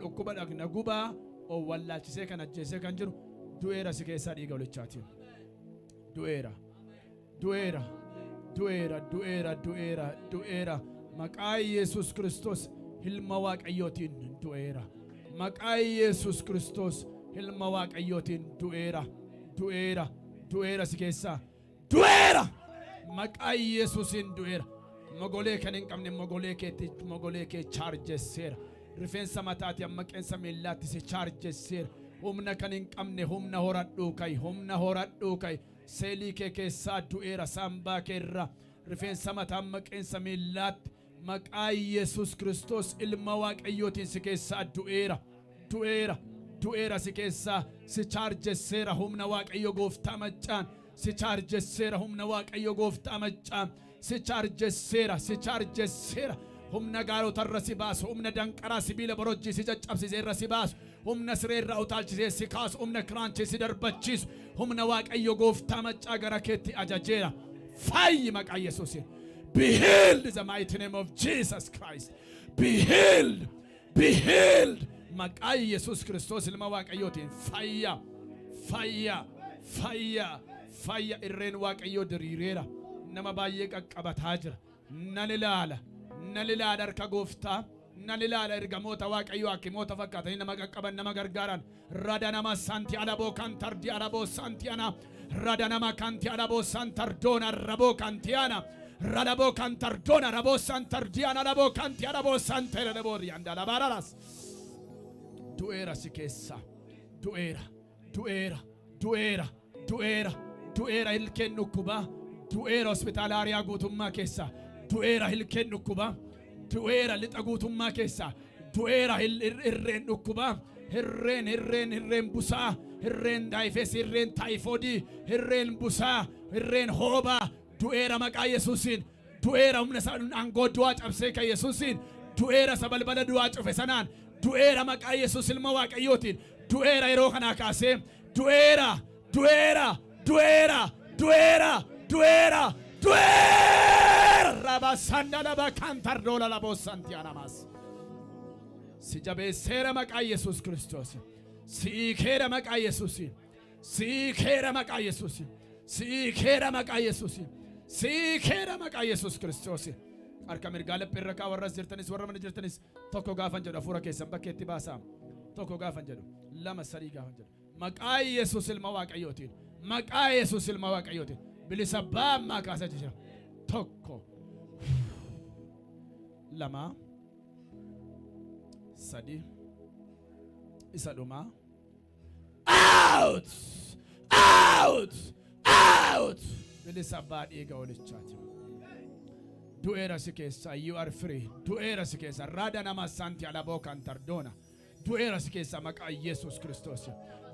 dhukkuba dhagna gubaa, wallaalchisee kan ajjeesee kan jiru du'eera si keessaa dhiiga olichaatiin. Du'eera. Maqaa Yesus Kristos ilma Waaqayyootiin du'eera. Maqaa Yesus Kristos ilma Waaqayyootiin du'eera si keessaa du'eera. Maqaa Yesuusin du'eera. Mogolee kan hin qabne mogolee kee chaarjesseera. Rifeensa mataati amma qeensa miillaatti si chaarjesseera. Humna kan hin qabne humna horadhuu kai. Seelii kee keessaa du'eera saambaa keerra. Rifeensa mataa amma qeensa miillaatti. Maqaa Yesus Kristos ilma Waaqayyootiin si keessaa du'eera si keessaa si chaarjesseera humna Waaqayyo gooftaa maccaan si chaarjesseera humna Waaqayyo gooftaa maccaan si chaarjesseera humna gaarotarra si baasu humna danqaraa sibiila borojjii si caccabsiseerra si baasu humna sireerra utaalchisee si kaasu humna kiraanchii si darbachiisu humna Waaqayyo gooftaa maccaa gara keetti ajajeera. Fayyi maqaa Yesuusin. Be healed in the mighty name of Jesus Christ. Be healed. Maqaa Yesus Kristos ilma Waaqayyootiin fayya irreen Waaqayyoo diriireera. Nama baay'ee qaqqabataa jira. Nan ilaala harka gooftaa. Nan ilaala ergamoota Waaqayyoo hakimoota fakkaatanii nama qaqqaban nama gargaaran. Rada nama santi alaboo kan tardi alaboo santi ana. Rada nama kanti alaboo santardoona raboo kanti ana. Radabo cantardona rabo santardiana rabo canti rabo santere rabo rianda la bararas. Du'eera si keessa. Du'eera ilkeen dhukkuba. Du'eera hospitaalaariyaa guutummaa keessa. Du'eera ilkeen dhukkuba. Du'eera lixa guutummaa keessa. Du'eera irreen dhukkuba. Hirreen busaa. Hirreen daayifes. Hirreen taayifoodii. Hirreen busaa. Hirreen hoobaa. Du'eera maqaa Yesuusin. Du'eera humna aangoo du'aa cabsee kan Yesuusin. Du'eera sabalbala du'aa cufe sanaan. Du'eera maqaa Yesuus ilma Waaqayyootiin. Du'eera yeroo kanaa kaasee. Du'eera. Rabasanda laba kantardola labo santianamas. Si jabeesseera maqaa Yesuus Kiristoos. Siikeera maqaa Yesuusin. Siikeera maqaa Yesuus Kiristoos. Harka mirgaa laphee irra kaa warras jirtanis warra mana jirtanis tokko gaafan jedhu hafuura keessan bakkeetti baasaa. Tokko gaafan jedhu lama sadii gaafan jedhu. Maqaa Yesuus ilma Waaqayyootiin. Maqaa Yesuus ilma Waaqayyootiin. Bilisa baammaa kaasaa jira. Tokko. Lama. Sadi. Isa dhumaa. Out. Bilisa baadhii ga'olichaati. Du'eera si keessa. You are free. Du'eera si keessa. Raada nama santi alaboo kan tardoona. Du'eera si keessa maqaa Yesuus Kiristoos.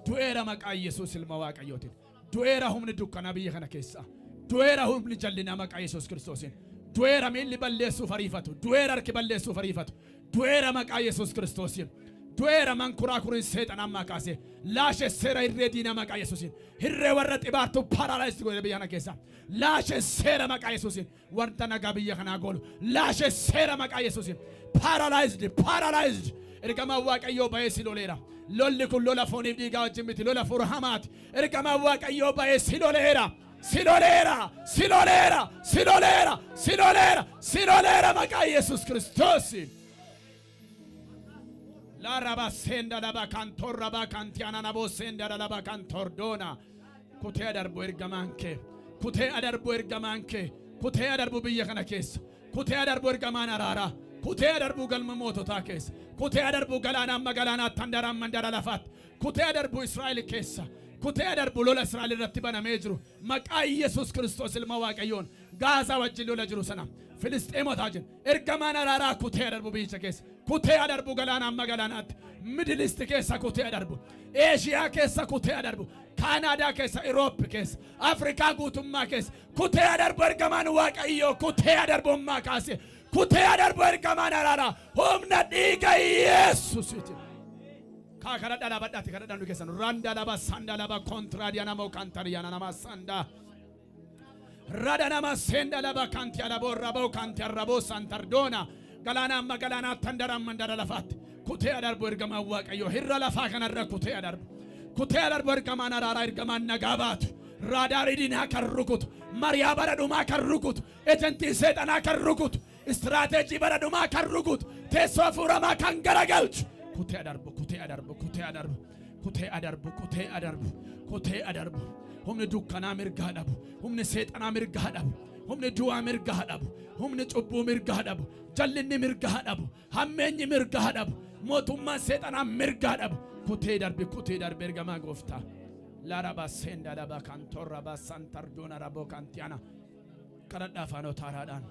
Du'eera maqaa Yesuus ilma Waaqayyootiin. Du'eera humni dukkanaa biyya kana keessa. Du'eera humni jallinaa maqaa Yesuus Kiristoosiin. Du'eera miilli balleessuuf ariifatu. Du'eera harki balleessuuf ariifatu. Du'eera maqaa Yesuus Kiristoosiin. du'eera mankura kurin seexana makaase laashe seera irree diina maqaa Yesuusin hirree warra xibaartu paralyzed godhe biyya kana keessa laashe seera maqaa Yesuusin wanta nagaa biyya kanaa goolu laashe seera maqaa Yesuusin paralyzed ergama waaqayyoo ba'ee si loleera lolli kun lola fooniif dhiigaa wajjin miti lola fura hamaati ergama waaqayyoo ba'ee si loleera maqaa Yesuus Kiristoosin la raba senda laba kantor raba kantiana nabo senda laba kantordona kutee adarbu ergamanke kutee adarbu biyya kana keessa kutee adarbu ergamaan araara kutee adarbu galma moototaa keessa kutee adarbu galaanaa tandaraan mandara lafaat kutee adarbu Israa'el keessa kutee adarbu lola Israa'el irratti banamee jiru maqaa Yesuus Kiristoos ilma Waaqayyoon Gaazaa wajjin lola jiru sana Filisxeemotaa jin ergamaan araaraa kutee adarbu biyyicha keessa kutee adarbu galaanaatti Middle East keessa kutee adarbu Eeshiyaa keessa kutee adarbu Kaanaadaa keessa Iroopi keessa Afrikaa guutummaa keessa kutee adarbu ergamaan Waaqayyoo kutee adarbummaa kaase kutee adarbu ergamaan araaraa humna dhiiga Yesuusiiti Kakara dala badati kada dandu kesan randa laba sanda laba kontradia namo kantariana nama sanda rada nama senda laba kantia labo rabo kantia rabo santardona galana magalana tandara mandara lafat kute adarbu ergama waaqayyo hirra lafa kanarra kute adarbu ergama narara ergama nagabat radaridina karrukut maria baraduma karrukut ejenti setana karrukut strategy baraduma karrukut tesofurama kangaragalch kute adarbu humni dukkanaa mirgaa dhabu humni seexanaa mirgaa dhabu humni du'aa mirgaa dhabu humni cubbuu mirgaa dhabu jallinni mirgaa dhabu hammeenyi mirgaa dhabu mootummaan seexanaa mirgaa dhabu kutee darbe ergamaa gooftaa laraba senda laba kantorra basantardona rabo kantiana kadhadhaa afaanota haaraadhaan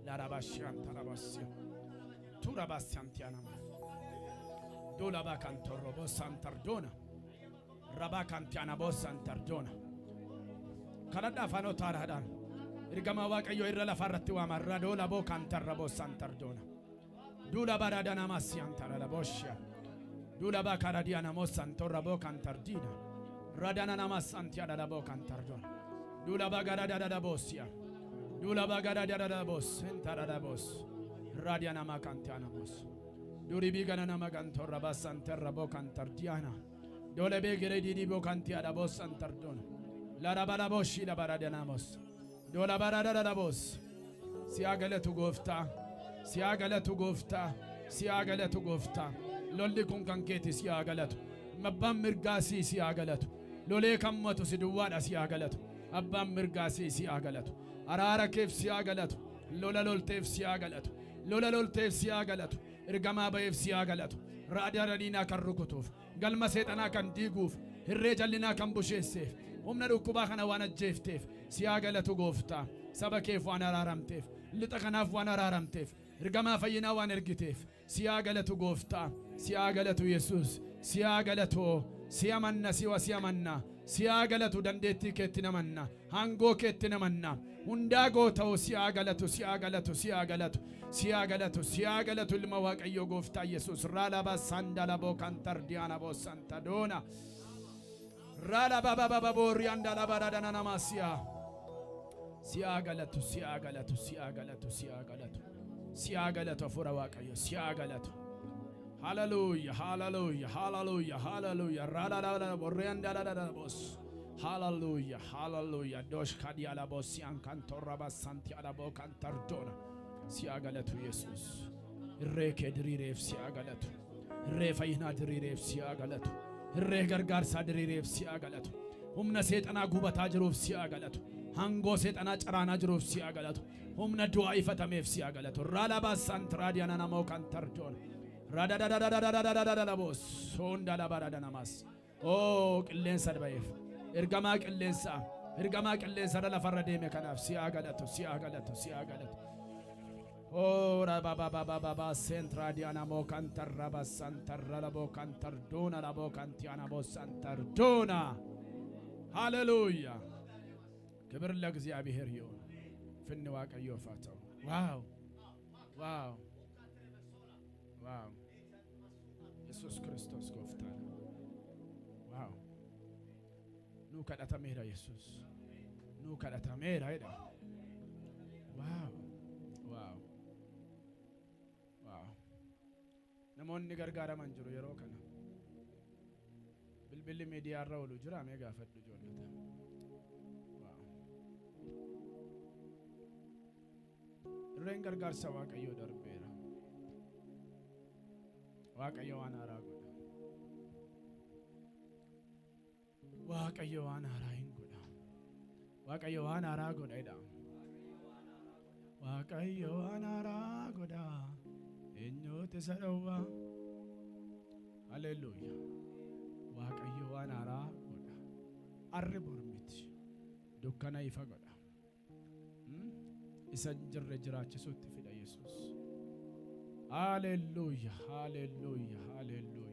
laraba shiantarabasya turabasyantiana Dola bakantorro bosantardona rabakantiana bosantardona kadhadhaa afaanota haaraadhaan ergama waaqayyoo irra lafarratti waamarra dola bokantarra bosantardona dula baradana masyantara labosha dula bakaradiana mosantorra bokantardina radana namasantiana labokantardona dula bagarada bosya dula bagarada bos entara bos radiana makantiana bos Duri bigana namagantorra basanterra bokantardiana dole begere di bokantiada bosantardona la rabala boshi la baradanamos dola barada bos siagaletu gofta lolli kun kanketi siagaletu mabban mirgasi siagaletu lole kammatu siduwada siagaletu abban mirgasi siagaletu arara kef siagaletu lola loltef siagaletu ergama bayeef siyagalatu raada radina kan rukutuuf galma seexanaa kan diiguuf hirree jallinaa kan busheesseef humna dhukkubaa kana waan ajjeefteef siyagalatu gooftaa saba keef waan araaramteef lixa kanaaf waan araaramteef ergamaa fayyinaa waan ergiteef siyagalatu gooftaa siyagalatu Yesuus siyagalatu siyamanna siyagalatu dandeettii keetti namanna hangoo keetti namanna hundaa goota'u siyagalatu ilma waaqayyoo gooftaa Yesuus raalaba sandala bokantardiana bosantadona raalaba bababorianda labaradana namasiya siyagalatu afura waaqayyo siyagalatu hallelujah raalala borianda la bos hallelujah dosh kadiala bosian kantorra basanti ala bokantardona siyagalatu Yesuus irree kee diriireef siyagalatu irree fayyinaa diriireef siyagalatu irree gargaarsaa diriireef siyagalatu humna seexanaa gubataa jiruuf siyagalatu hangoo seexanaa caraanaa jiruuf siyagalatu humna du'aa ifatameef siyagalatu raalaba santraadiana namoo kantardona radadadadadadadadadadabos sondala baradanamas qilleensa dhabeef ergamaa qilleensa lafarra deeme kanaaf siyagalatu rababa sentradiana mokantarra basantarra labokantardona labokantiana bosantardona ሃሌሉያ ክብር ለእግዚአብሔር ይሁን ፍን ዋቀዮ ፋታው ዋው Yesus Kristos gooftaadha. Waaw. Nuu kadhatameera Yesus. Nuu kadhatameera jedha. Waaw. Waaw. Waaw. Namoonni gargaaraman jiru yeroo kana. Bilbilli miidiyaa irra oolu jira mee gaafadhu ijoollota. Waaw. Irreen gargaarsa Waaqayyoo darbeera. Waaqayyo waan haaraa godha. Waaqayyo waan haaraa hin godha. Waaqayyo waan haaraa godha jedha. Waaqayyo waan haaraa godha. Eenyuutu isa dhowwa? Haleluuyaa. Waaqayyo waan haaraa godha. Arri mormiti. Dukkana ifa godha. Isa jirre jiraachisuutti fida Yesus. Haleluuyaa. Haleluuyaa. Haleluuyaa.